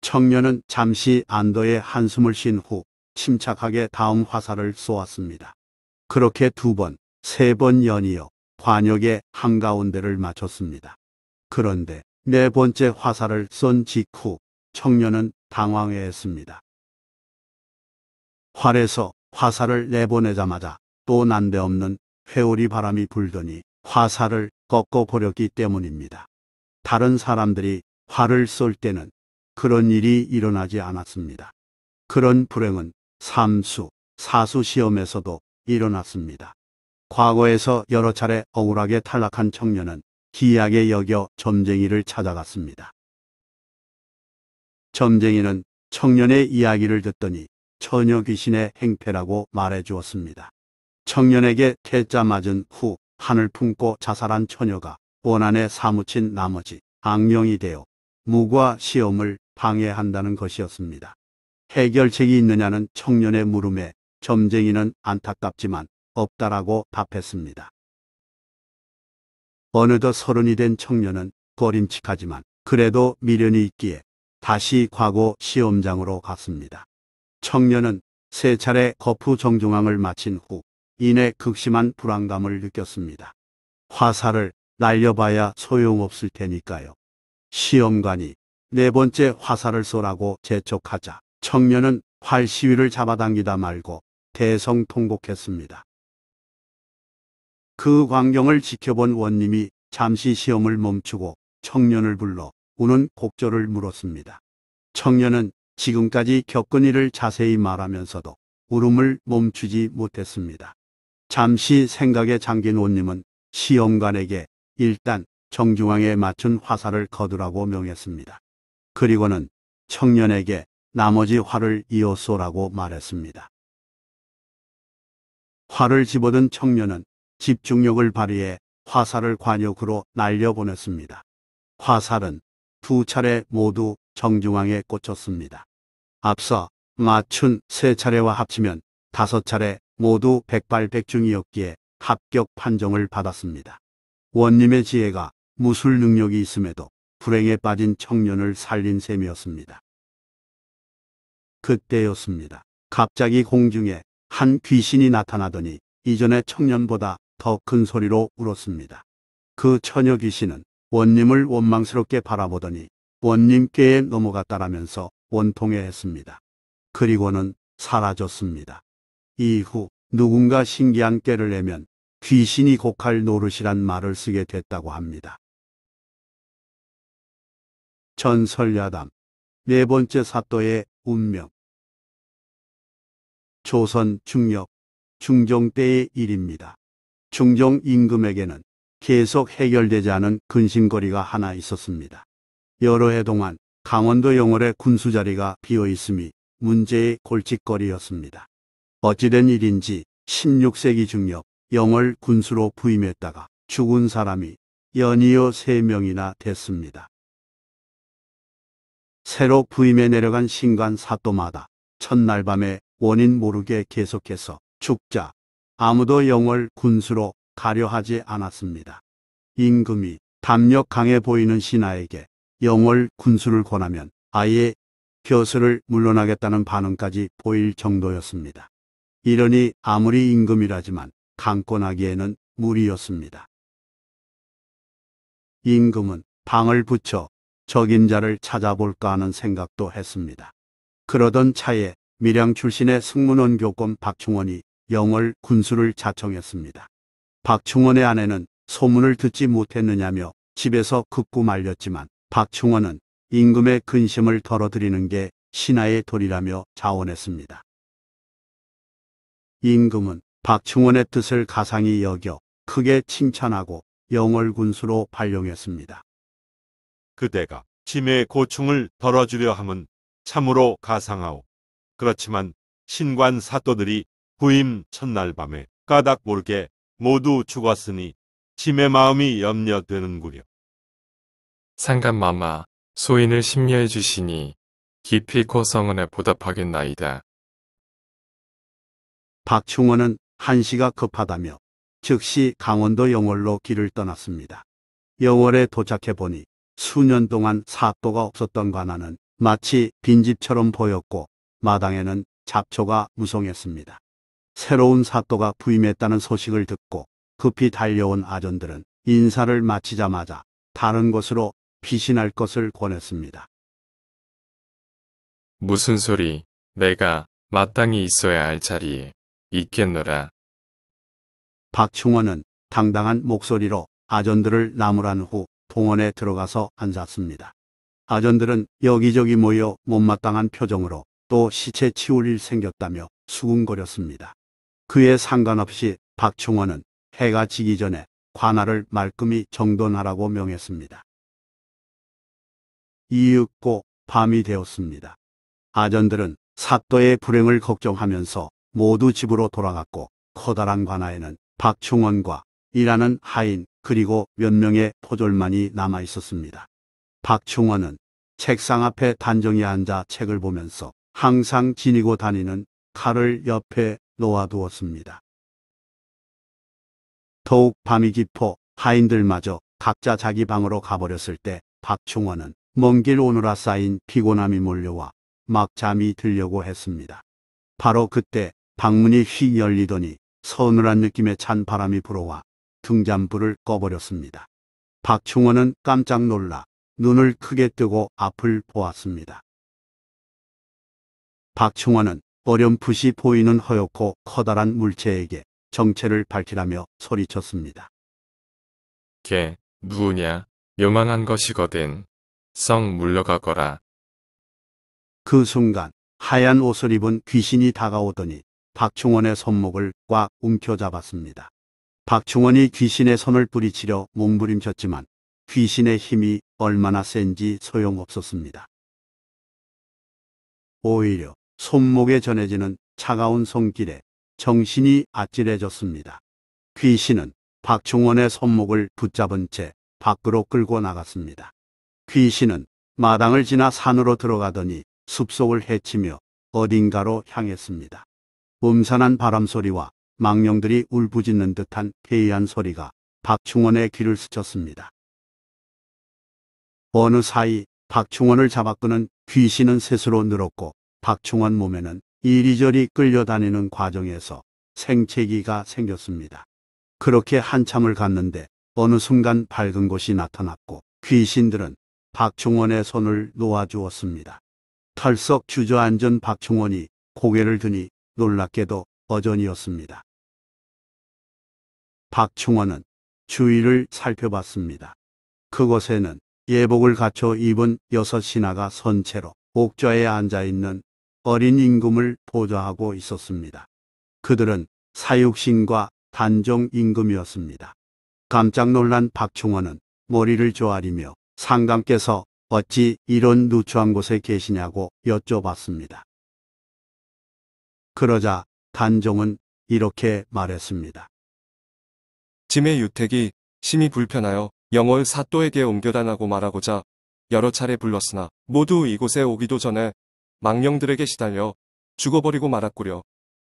청년은 잠시 안도의 한숨을 쉰 후 침착하게 다음 화살을 쏘았습니다. 그렇게 2번, 3번 연이어 관역의 한가운데를 맞췄습니다. 그런데 4번째 화살을 쏜 직후 청년은 당황해했습니다. 활에서 화살을 내보내자마자 또 난데없는 회오리 바람이 불더니 화살을 꺾어버렸기 때문입니다. 다른 사람들이 활을 쏠 때는 그런 일이 일어나지 않았습니다. 그런 불행은 삼수, 사수 시험에서도 일어났습니다. 과거에서 여러 차례 억울하게 탈락한 청년은 기이하게 여겨 점쟁이를 찾아갔습니다. 점쟁이는 청년의 이야기를 듣더니 처녀 귀신의 행패라고 말해 주었습니다. 청년에게 퇴짜 맞은 후 판을 품고 자살한 처녀가 원한에 사무친 나머지 악령이 되어 무과 시험을 방해한다는 것이었습니다. 해결책이 있느냐는 청년의 물음에 점쟁이는 안타깝지만 없다라고 답했습니다. 어느덧 30이 된 청년은 꺼림칙하지만 그래도 미련이 있기에 다시 과거 시험장으로 갔습니다. 청년은 3차례 거푸 정중앙을 마친 후 이내 극심한 불안감을 느꼈습니다. 화살을 날려봐야 소용없을 테니까요. 시험관이 4번째 화살을 쏘라고 재촉하자 청년은 활 시위를 잡아당기다 말고 대성통곡했습니다. 그 광경을 지켜본 원님이 잠시 시험을 멈추고 청년을 불러 우는 곡절을 물었습니다. 청년은 지금까지 겪은 일을 자세히 말하면서도 울음을 멈추지 못했습니다. 잠시 생각에 잠긴 원님은 시험관에게 일단 정중앙에 맞춘 화살을 거두라고 명했습니다. 그리고는 청년에게 나머지 활을 이어 쏘라고 말했습니다. 활을 집어든 청년은 집중력을 발휘해 화살을 관역으로 날려보냈습니다. 화살은 2차례 모두 정중앙에 꽂혔습니다. 앞서 맞춘 3차례와 합치면 5차례 모두 백발백중이었기에 합격 판정을 받았습니다. 원님의 지혜가 무술 능력이 있음에도 불행에 빠진 청년을 살린 셈이었습니다. 그때였습니다. 갑자기 공중에 한 귀신이 나타나더니 이전의 청년보다 더 큰 소리로 울었습니다. 그 처녀 귀신은 원님을 원망스럽게 바라보더니 원님께에 넘어갔다라면서 원통해했습니다. 그리고는 사라졌습니다. 이후 누군가 신기한 꾀를 내면 귀신이 곡할 노릇이란 말을 쓰게 됐다고 합니다. 전설야담 4번째 사또의 운명. 조선 중엽 중종 때의 일입니다. 중종 임금에게는 계속 해결되지 않은 근심거리가 하나 있었습니다. 여러 해 동안 강원도 영월의 군수 자리가 비어 있음이 문제의 골칫거리였습니다. 어찌된 일인지 16세기 중엽 영월 군수로 부임했다가 죽은 사람이 연이어 3명이나 됐습니다. 새로 부임해 내려간 신관 사또마다 첫날 밤에 원인 모르게 계속해서 죽자 아무도 영월 군수로 가려 하지 않았습니다. 임금이 담력 강해 보이는 신하에게 영월 군수를 권하면 아예 벼슬을 물러나겠다는 반응까지 보일 정도였습니다. 이러니 아무리 임금이라지만 강권하기에는 무리였습니다. 임금은 방을 붙여 적임자를 찾아볼까 하는 생각도 했습니다. 그러던 차에 밀양 출신의 승문원 교권 박충원이 영월 군수를 자청했습니다. 박충원의 아내는 소문을 듣지 못했느냐며 집에서 극구 말렸지만 박충원은 임금의 근심을 덜어드리는 게 신하의 도리라며 자원했습니다. 임금은 박충원의 뜻을 가상히 여겨 크게 칭찬하고 영월 군수로 발령했습니다. 그대가 짐의 고충을 덜어주려 함은 참으로 가상하오. 그렇지만 신관 사또들이 부임 첫날 밤에 까닭 모르게 모두 죽었으니 짐의 마음이 염려되는구려. 상감마마 소인을 심려해 주시니 기필코 성은에 보답하겠나이다. 박충원은 한시가 급하다며 즉시 강원도 영월로 길을 떠났습니다. 영월에 도착해 보니 수년 동안 사또가 없었던 관아는 마치 빈집처럼 보였고 마당에는 잡초가 무성했습니다. 새로운 사또가 부임했다는 소식을 듣고 급히 달려온 아전들은 인사를 마치자마자 다른 곳으로 피신할 것을 권했습니다. 무슨 소리, 내가 마땅히 있어야 할 자리에 있겠노라. 박충원은 당당한 목소리로 아전들을 나무란 후 동원에 들어가서 앉았습니다. 아전들은 여기저기 모여 못마땅한 표정으로 또 시체 치울 일 생겼다며 수군거렸습니다. 그에 상관없이 박충원은 해가 지기 전에 관아를 말끔히 정돈하라고 명했습니다. 이윽고 밤이 되었습니다. 아전들은 사또의 불행을 걱정하면서 모두 집으로 돌아갔고 커다란 관아에는 박충원과 일하는 하인 그리고 몇 명의 포졸만이 남아 있었습니다. 박충원은 책상 앞에 단정히 앉아 책을 보면서 항상 지니고 다니는 칼을 옆에 놓아두었습니다. 더욱 밤이 깊어 하인들마저 각자 자기 방으로 가버렸을 때 박충원은 먼 길 오느라 쌓인 피곤함이 몰려와 막 잠이 들려고 했습니다. 바로 그때 방문이 휙 열리더니 서늘한 느낌에 찬 바람이 불어와 등잔불을 꺼버렸습니다. 박충원은 깜짝 놀라 눈을 크게 뜨고 앞을 보았습니다. 박충원은 어렴풋이 보이는 허옇고 커다란 물체에게 정체를 밝히라며 소리쳤습니다. 걔 누구냐? 요망한 것이거든. 썩 물러가거라. 그 순간 하얀 옷을 입은 귀신이 다가오더니 박충원의 손목을 꽉 움켜잡았습니다. 박충원이 귀신의 손을 뿌리치려 몸부림쳤지만 귀신의 힘이 얼마나 센지 소용없었습니다. 오히려 손목에 전해지는 차가운 손길에 정신이 아찔해졌습니다. 귀신은 박충원의 손목을 붙잡은 채 밖으로 끌고 나갔습니다. 귀신은 마당을 지나 산으로 들어가더니 숲속을 헤치며 어딘가로 향했습니다. 음산한 바람소리와 망령들이 울부짖는 듯한 괴이한 소리가 박충원의 귀를 스쳤습니다. 어느 사이 박충원을 잡아끄는 귀신은 셋으로 늘었고 박충원 몸에는 이리저리 끌려다니는 과정에서 생채기가 생겼습니다. 그렇게 한참을 갔는데 어느 순간 밝은 곳이 나타났고 귀신들은 박충원의 손을 놓아주었습니다. 털썩 주저앉은 박충원이 고개를 드니 놀랍게도 어전이었습니다. 박충원은 주위를 살펴봤습니다. 그곳에는 예복을 갖춰 입은 6신하가 선체로 옥좌에 앉아있는 어린 임금을 보좌하고 있었습니다. 그들은 사육신과 단종 임금이었습니다. 깜짝 놀란 박충원은 머리를 조아리며 상감께서 어찌 이런 누추한 곳에 계시냐고 여쭤봤습니다. 그러자 단종은 이렇게 말했습니다. 짐의 유택이 심히 불편하여 영월 사또에게 옮겨달라고 말하고자 여러 차례 불렀으나 모두 이곳에 오기도 전에 망령들에게 시달려 죽어버리고 말았구려.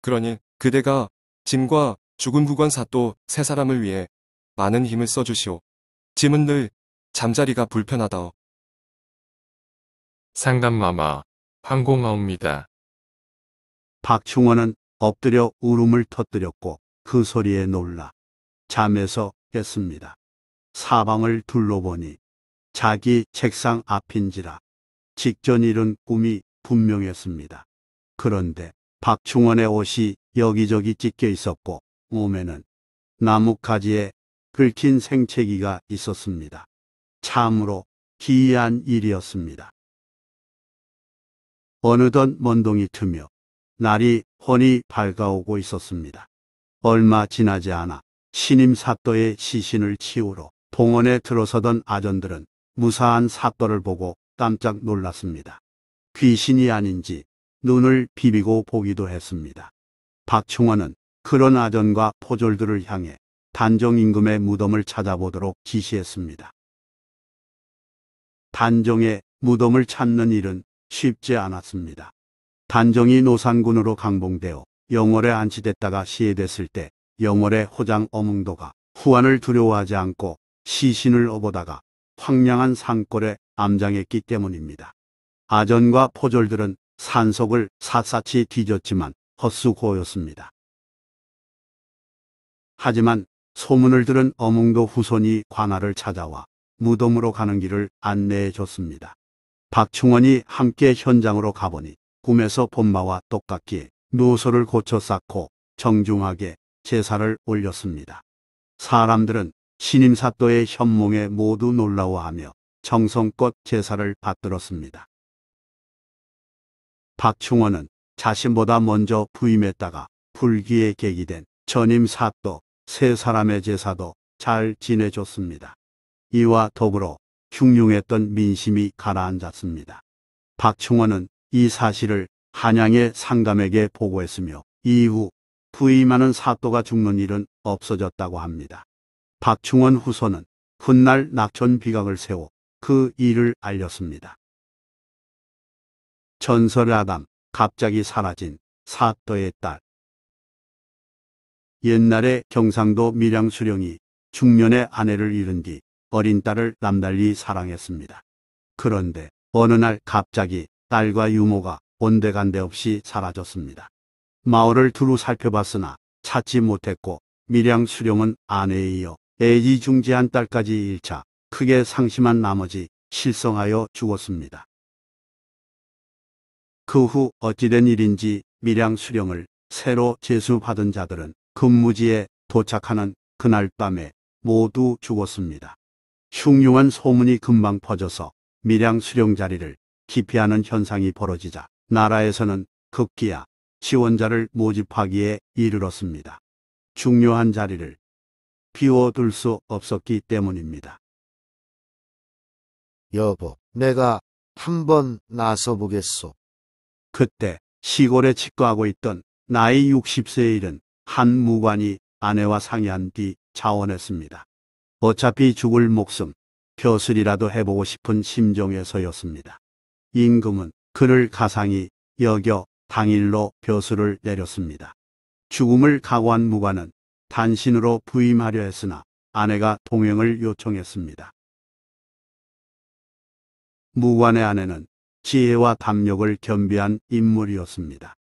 그러니 그대가 짐과 죽은 국원 사또 세 사람을 위해 많은 힘을 써주시오. 짐은 늘 잠자리가 불편하다오. 상감마마, 황공하옵니다. 박충원은 엎드려 울음을 터뜨렸고 그 소리에 놀라 잠에서 깼습니다. 사방을 둘러보니 자기 책상 앞인지라 직전 이룬 꿈이 분명했습니다. 그런데 박충원의 옷이 여기저기 찢겨 있었고 몸에는 나뭇가지에 긁힌 생채기가 있었습니다. 참으로 기이한 일이었습니다. 어느덧 먼동이 트며 날이 훤히 밝아오고 있었습니다. 얼마 지나지 않아 신임 사또의 시신을 치우러 봉원에 들어서던 아전들은 무사한 사또를 보고 깜짝 놀랐습니다. 귀신이 아닌지 눈을 비비고 보기도 했습니다. 박충원은 그런 아전과 포졸들을 향해 단종 임금의 무덤을 찾아보도록 지시했습니다. 단종의 무덤을 찾는 일은 쉽지 않았습니다. 단종이 노산군으로 강봉되어 영월에 안치됐다가 시해됐을 때 영월의 호장 어몽도가 후한을 두려워하지 않고 시신을 업어다가 황량한 산골에 암장했기 때문입니다. 아전과 포졸들은 산속을 샅샅이 뒤졌지만 헛수고였습니다. 하지만 소문을 들은 어몽도 후손이 관아를 찾아와 무덤으로 가는 길을 안내해 줬습니다. 박충원이 함께 현장으로 가보니 꿈에서 본 바와 똑같기에 묘소를 고쳐 쌓고 정중하게 제사를 올렸습니다. 사람들은 신임 사또의 현몽에 모두 놀라워하며 정성껏 제사를 받들었습니다. 박충원은 자신보다 먼저 부임했다가 불기에 계기된 전임 사또 세 사람의 제사도 잘 지내줬습니다. 이와 더불어 흉흉했던 민심이 가라앉았습니다. 박충원은 이 사실을 한양의 상감에게 보고했으며 이후 부임하는 사또가 죽는 일은 없어졌다고 합니다. 박충원 후손은 훗날 낙천 비각을 세워 그 일을 알렸습니다. 전설하담, 갑자기 사라진 사또의 딸. 옛날에 경상도 밀양수령이 중년의 아내를 잃은 뒤 어린 딸을 남달리 사랑했습니다. 그런데 어느 날 갑자기 딸과 유모가 온데간데 없이 사라졌습니다. 마을을 두루 살펴봤으나 찾지 못했고 밀양수령은 아내에 이어 애지중지한 딸까지 잃자 크게 상심한 나머지 실성하여 죽었습니다. 그 후 어찌된 일인지 밀양수령을 새로 제수받은 자들은 근무지에 도착하는 그날 밤에 모두 죽었습니다. 흉흉한 소문이 금방 퍼져서 밀양수령 자리를 기피하는 현상이 벌어지자 나라에서는 급기야 지원자를 모집하기에 이르렀습니다. 중요한 자리를 비워둘 수 없었기 때문입니다. 여보, 내가 한번 나서 보겠소. 그때 시골에 직거하고 있던 나이 60세에 이른 한 무관이 아내와 상의한 뒤 자원했습니다. 어차피 죽을 목숨, 벼슬이라도 해보고 싶은 심정에서였습니다. 임금은 그를 가상히 여겨 당일로 벼슬을 내렸습니다. 죽음을 각오한 무관은 단신으로 부임하려 했으나 아내가 동행을 요청했습니다. 무관의 아내는 지혜와 담력을 겸비한 인물이었습니다.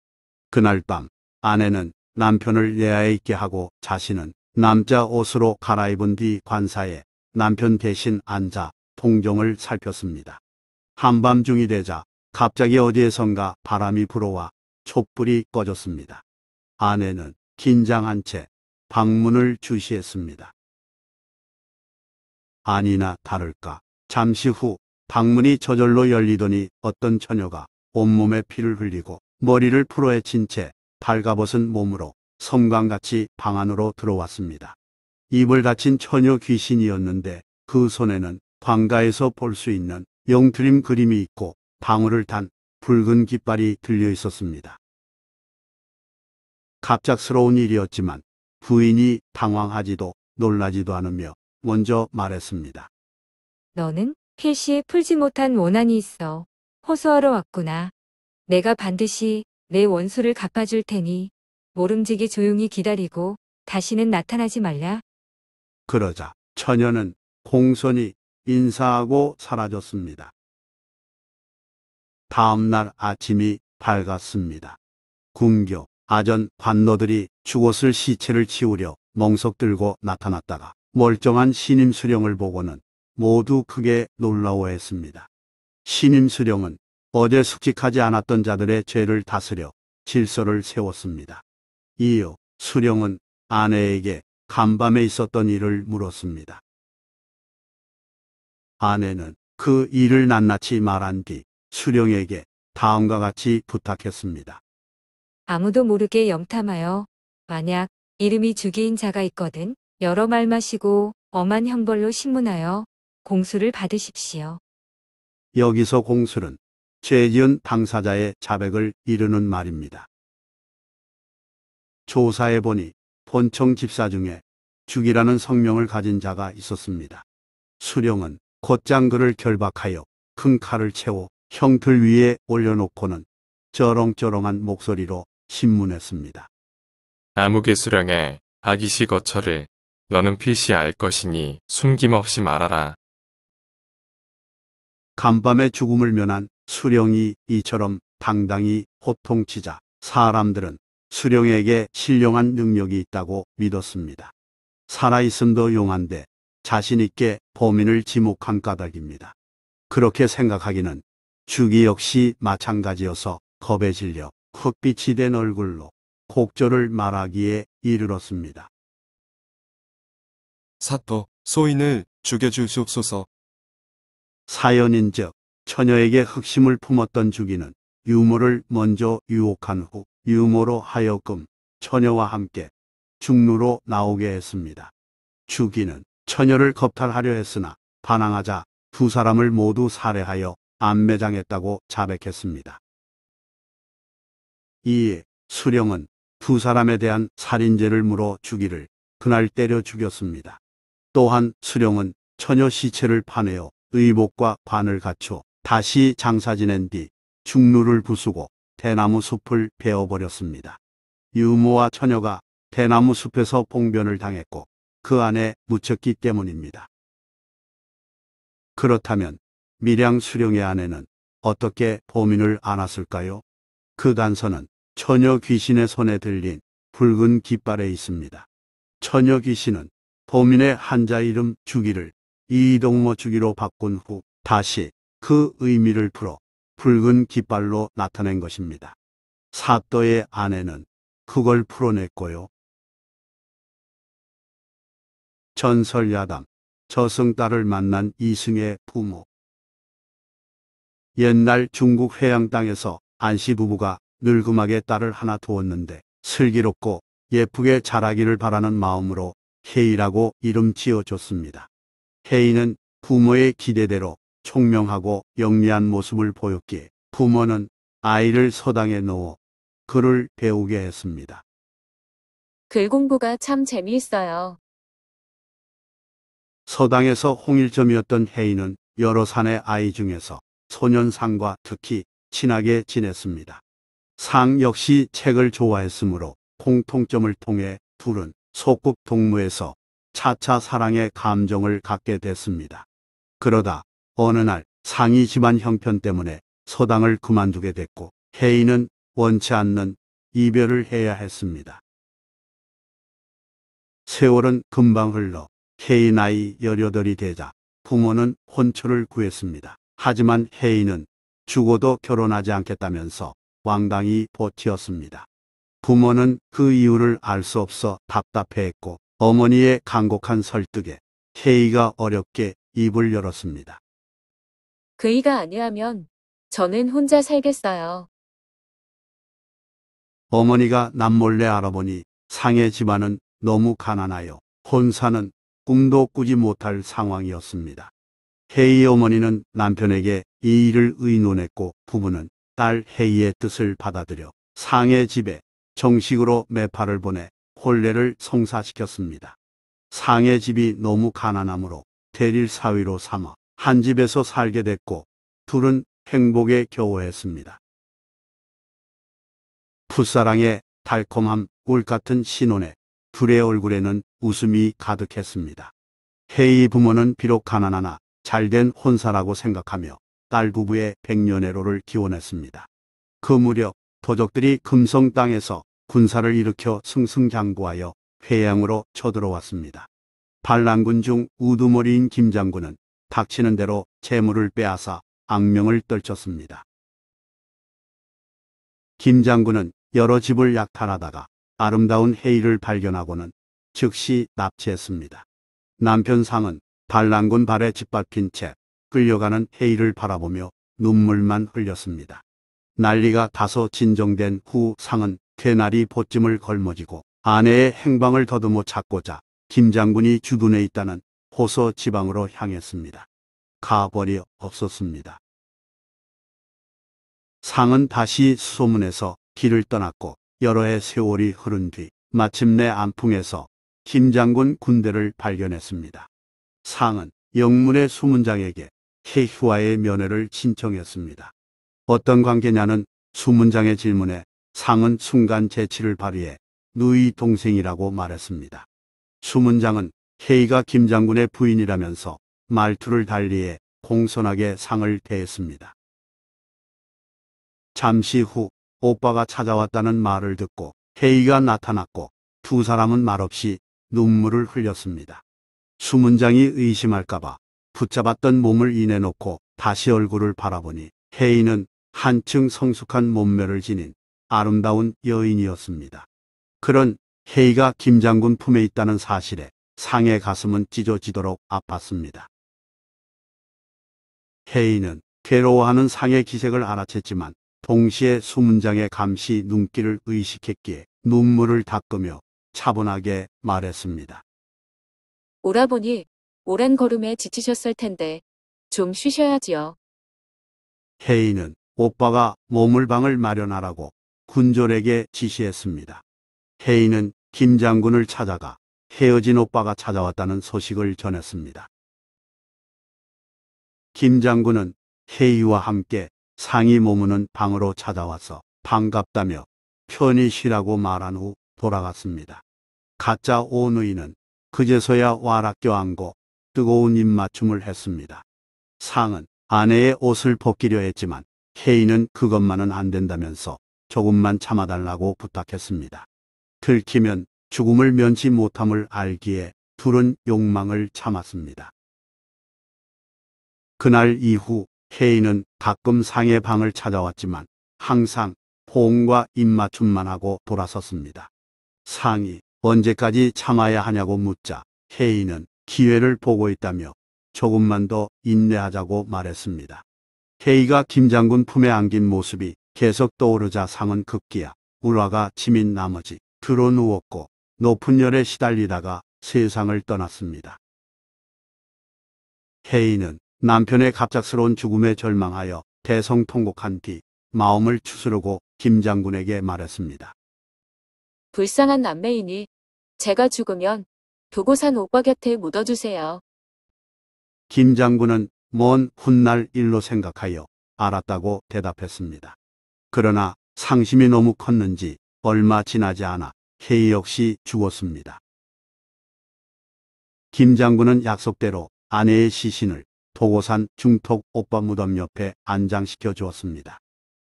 그날 밤 아내는 남편을 내하에 있게 하고 자신은 남자 옷으로 갈아입은 뒤 관사에 남편 대신 앉아 동정을 살폈습니다. 한밤중이 되자 갑자기 어디에선가 바람이 불어와 촛불이 꺼졌습니다. 아내는 긴장한 채 방문을 주시했습니다. 아니나 다를까 잠시 후 방문이 저절로 열리더니 어떤 처녀가 온몸에 피를 흘리고 머리를 풀어헤친 채 발가벗은 몸으로 섬광같이 방 안으로 들어왔습니다. 입을 닫힌 처녀 귀신이었는데 그 손에는 광가에서 볼 수 있는 영트림 그림이 있고 방울을 탄 붉은 깃발이 들려 있었습니다. 갑작스러운 일이었지만 부인이 당황하지도 놀라지도 않으며 먼저 말했습니다. 너는 필시에 풀지 못한 원한이 있어. 호소하러 왔구나. 내가 반드시 내 원수를 갚아줄 테니 모름지기 조용히 기다리고 다시는 나타나지 말라. 그러자 처녀는 공손히 인사하고 사라졌습니다. 다음 날 아침이 밝았습니다. 궁교, 아전, 관노들이 죽었을 시체를 치우려 멍석 들고 나타났다가 멀쩡한 신임 수령을 보고는 모두 크게 놀라워했습니다. 신임 수령은 어제 숙직하지 않았던 자들의 죄를 다스려 질서를 세웠습니다. 이어 수령은 아내에게 간밤에 있었던 일을 물었습니다. 아내는 그 일을 낱낱이 말한 뒤 수령에게 다음과 같이 부탁했습니다. 아무도 모르게 염탐하여 만약 이름이 주기인 자가 있거든 여러 말 마시고 엄한 형벌로 신문하여 공수를 받으십시오. 여기서 공수는 죄지은 당사자의 자백을 이르는 말입니다. 조사해보니 본청 집사 중에 죽이라는 성명을 가진 자가 있었습니다. 수령은 곧장 그를 결박하여 큰 칼을 채워 형틀 위에 올려놓고는 쩌렁쩌렁한 목소리로 신문했습니다. 아무개 수령의 아기시 거처를 너는 필시 알 것이니 숨김없이 말하라. 간밤에 죽음을 면한 수령이 이처럼 당당히 호통치자 사람들은 수령에게 신령한 능력이 있다고 믿었습니다. 살아있음도 용한데 자신있게 범인을 지목한 까닭입니다. 그렇게 생각하기는 주기 역시 마찬가지여서 겁에 질려 흑빛이 된 얼굴로 곡절을 말하기에 이르렀습니다. 사또, 소인을 죽여주시옵소서. 사연인즉 처녀에게 흑심을 품었던 주기는 유모를 먼저 유혹한 후 유모로 하여금 처녀와 함께 중루로 나오게 했습니다. 주기는 처녀를 겁탈하려 했으나 반항하자 두 사람을 모두 살해하여 안매장했다고 자백했습니다. 이에 수령은 두 사람에 대한 살인죄를 물어 주기를 그날 때려 죽였습니다. 또한 수령은 처녀 시체를 파내어 의복과 관을 갖춰 다시 장사 지낸 뒤 죽루를 부수고 대나무 숲을 베어버렸습니다. 유모와 처녀가 대나무 숲에서 봉변을 당했고 그 안에 묻혔기 때문입니다. 그렇다면 밀양 수령의 아내는 어떻게 범인을 안았을까요? 그 단서는 처녀 귀신의 손에 들린 붉은 깃발에 있습니다. 처녀 귀신은 범인의 한자 이름 주기를 이동모 주기로 바꾼 후 다시 그 의미를 풀어 붉은 깃발로 나타낸 것입니다. 사또의 아내는 그걸 풀어냈고요. 전설야담, 저승딸을 만난 이승의 부모. 옛날 중국 회양 땅에서 안씨 부부가 늙음하게 딸을 하나 두었는데 슬기롭고 예쁘게 자라기를 바라는 마음으로 혜이라고 이름 지어줬습니다. 혜이는 부모의 기대대로 총명하고 영리한 모습을 보였기에 부모는 아이를 서당에 넣어 글을 배우게 했습니다. 글 공부가 참 재미있어요. 서당에서 홍일점이었던 혜이는 여러 사내 아이 중에서 소년상과 특히 친하게 지냈습니다. 상 역시 책을 좋아했으므로 공통점을 통해 둘은 소꿉 동무에서 차차 사랑의 감정을 갖게 됐습니다. 그러다 어느 날 상이 집안 형편 때문에 서당을 그만두게 됐고 혜이는 원치 않는 이별을 해야 했습니다. 세월은 금방 흘러 혜이 나이 18이 되자 부모는 혼처를 구했습니다. 하지만 혜이는 죽어도 결혼하지 않겠다면서 왕당히 버티었습니다. 부모는 그 이유를 알 수 없어 답답해했고 어머니의 간곡한 설득에 혜이가 어렵게 입을 열었습니다. 그이가 아니하면 저는 혼자 살겠어요. 어머니가 남몰래 알아보니 상의 집안은 너무 가난하여 혼사는 꿈도 꾸지 못할 상황이었습니다. 혜이 어머니는 남편에게 이 일을 의논했고 부부는 딸 혜이의 뜻을 받아들여 상의 집에 정식으로 매파를 보내 혼례를 성사시켰습니다. 상의 집이 너무 가난하므로 대릴 사위로 삼아 한 집에서 살게 됐고 둘은 행복에 겨워했습니다. 풋사랑의 달콤함 꿀같은 신혼에 둘의 얼굴에는 웃음이 가득했습니다. 혜이 부모는 비록 가난하나 잘된 혼사라고 생각하며 딸 부부의 백년애로를 기원했습니다. 그 무렵 도적들이 금성 땅에서 군사를 일으켜 승승장구하여 회양으로 쳐들어왔습니다. 반란군 중 우두머리인 김장군은 닥치는 대로 재물을 빼앗아 악명을 떨쳤습니다. 김장군은 여러 집을 약탈하다가 아름다운 혜이를 발견하고는 즉시 납치했습니다. 남편 상은 반란군 발에 짓밟힌 채 끌려가는 혜이를 바라보며 눈물만 흘렸습니다. 난리가 다소 진정된 후 상은 괴나리 보찜을 걸머쥐고 아내의 행방을 더듬어 찾고자 김장군이 주둔해 있다는 호서 지방으로 향했습니다. 가벌이 없었습니다. 상은 다시 수소문에서 길을 떠났고 여러 해 세월이 흐른 뒤 마침내 안풍에서 김장군 군대를 발견했습니다. 상은 영문의 수문장에게 혜희와의 면회를 신청했습니다. 어떤 관계냐는 수문장의 질문에 상은 순간 재치를 발휘해 누이 동생이라고 말했습니다. 수문장은 혜이가 김장군의 부인이라면서 말투를 달리해 공손하게 상을 대했습니다. 잠시 후 오빠가 찾아왔다는 말을 듣고 혜이가 나타났고 두 사람은 말없이 눈물을 흘렸습니다. 수문장이 의심할까봐 붙잡았던 몸을 이내놓고 다시 얼굴을 바라보니 혜이는 한층 성숙한 몸매를 지닌 아름다운 여인이었습니다. 그런 혜이가 김장군 품에 있다는 사실에 상의 가슴은 찢어지도록 아팠습니다. 혜이는 괴로워하는 상의 기색을 알아챘지만 동시에 수문장의 감시 눈길을 의식했기에 눈물을 닦으며 차분하게 말했습니다. 오라버니, 오랜 걸음에 지치셨을 텐데 좀 쉬셔야지요. 혜이는 오빠가 머물방을 마련하라고 군졸에게 지시했습니다. 혜인은 김 장군을 찾아가 헤어진 오빠가 찾아왔다는 소식을 전했습니다. 김 장군은 혜희와 함께 상이 머무는 방으로 찾아와서 반갑다며 편히 쉬라고 말한 후 돌아갔습니다. 가짜 오누이는 그제서야 와락 껴안고 뜨거운 입맞춤을 했습니다. 상은 아내의 옷을 벗기려 했지만 혜인은 그것만은 안 된다면서 조금만 참아달라고 부탁했습니다. 들키면 죽음을 면치 못함을 알기에 둘은 욕망을 참았습니다. 그날 이후 혜인은 가끔 상의 방을 찾아왔지만 항상 포옹과 입맞춤만 하고 돌아섰습니다. 상이 언제까지 참아야 하냐고 묻자 혜인은 기회를 보고 있다며 조금만 더 인내하자고 말했습니다. 혜희가 김 장군 품에 안긴 모습이 계속 떠오르자 상은 급기야 울화가 치민 나머지 드러누웠고 높은 열에 시달리다가 세상을 떠났습니다. 혜인은 남편의 갑작스러운 죽음에 절망하여 대성통곡한 뒤 마음을 추스르고 김 장군에게 말했습니다. 불쌍한 남매이니 제가 죽으면 도고산 오빠 곁에 묻어주세요. 김 장군은 먼 훗날 일로 생각하여 알았다고 대답했습니다. 그러나 상심이 너무 컸는지 얼마 지나지 않아 혜희 역시 죽었습니다. 김 장군은 약속대로 아내의 시신을 도고산 중턱 오빠 무덤 옆에 안장시켜 주었습니다.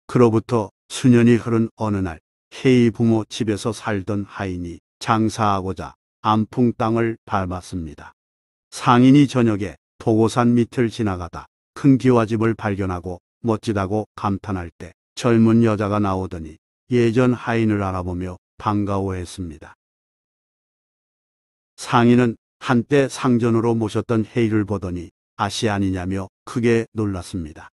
그로부터 수년이 흐른 어느 날 혜희 부모 집에서 살던 하인이 장사하고자 안풍 땅을 밟았습니다. 상인이 저녁에 도고산 밑을 지나가다 큰 기와집을 발견하고 멋지다고 감탄할 때 젊은 여자가 나오더니 예전 하인을 알아보며 반가워했습니다. 상인은 한때 상전으로 모셨던 혜희를 보더니 아시아니냐며 크게 놀랐습니다.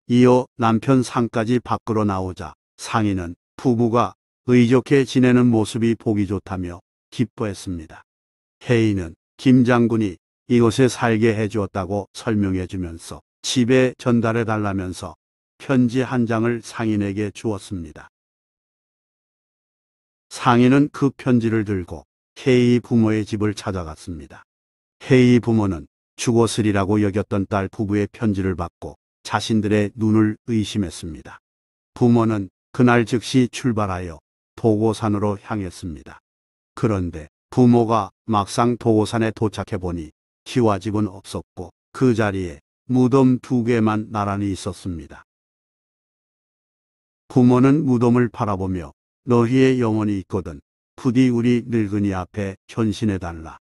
이어 남편 상까지 밖으로 나오자 상인은 부부가 의좋게 지내는 모습이 보기 좋다며 기뻐했습니다. 혜희는 김 장군이 이곳에 살게 해주었다고 설명해 주면서 집에 전달해 달라면서 편지 한 장을 상인에게 주었습니다. 상인은 그 편지를 들고 혜희 부모의 집을 찾아갔습니다. 혜희 부모는 죽었으리라고 여겼던 딸 부부의 편지를 받고 자신들의 눈을 의심했습니다. 부모는 그날 즉시 출발하여 도고산으로 향했습니다. 그런데 부모가 막상 도고산에 도착해 보니 기와집은 없었고 그 자리에 무덤 2개만 나란히 있었습니다. 부모는 무덤을 바라보며 너희의 영혼이 있거든 부디 우리 늙은이 앞에 현신해달라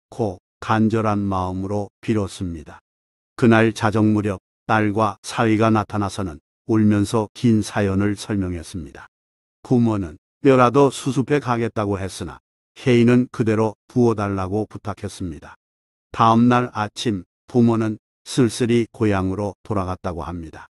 고 간절한 마음으로 빌었습니다. 그날 자정 무렵 딸과 사위가 나타나서는 울면서 긴 사연을 설명했습니다. 부모는 뼈라도 수습해 가겠다고 했으나 혜인은 그대로 부어달라고 부탁했습니다. 다음 날 아침 부모는 쓸쓸히 고향으로 돌아갔다고 합니다.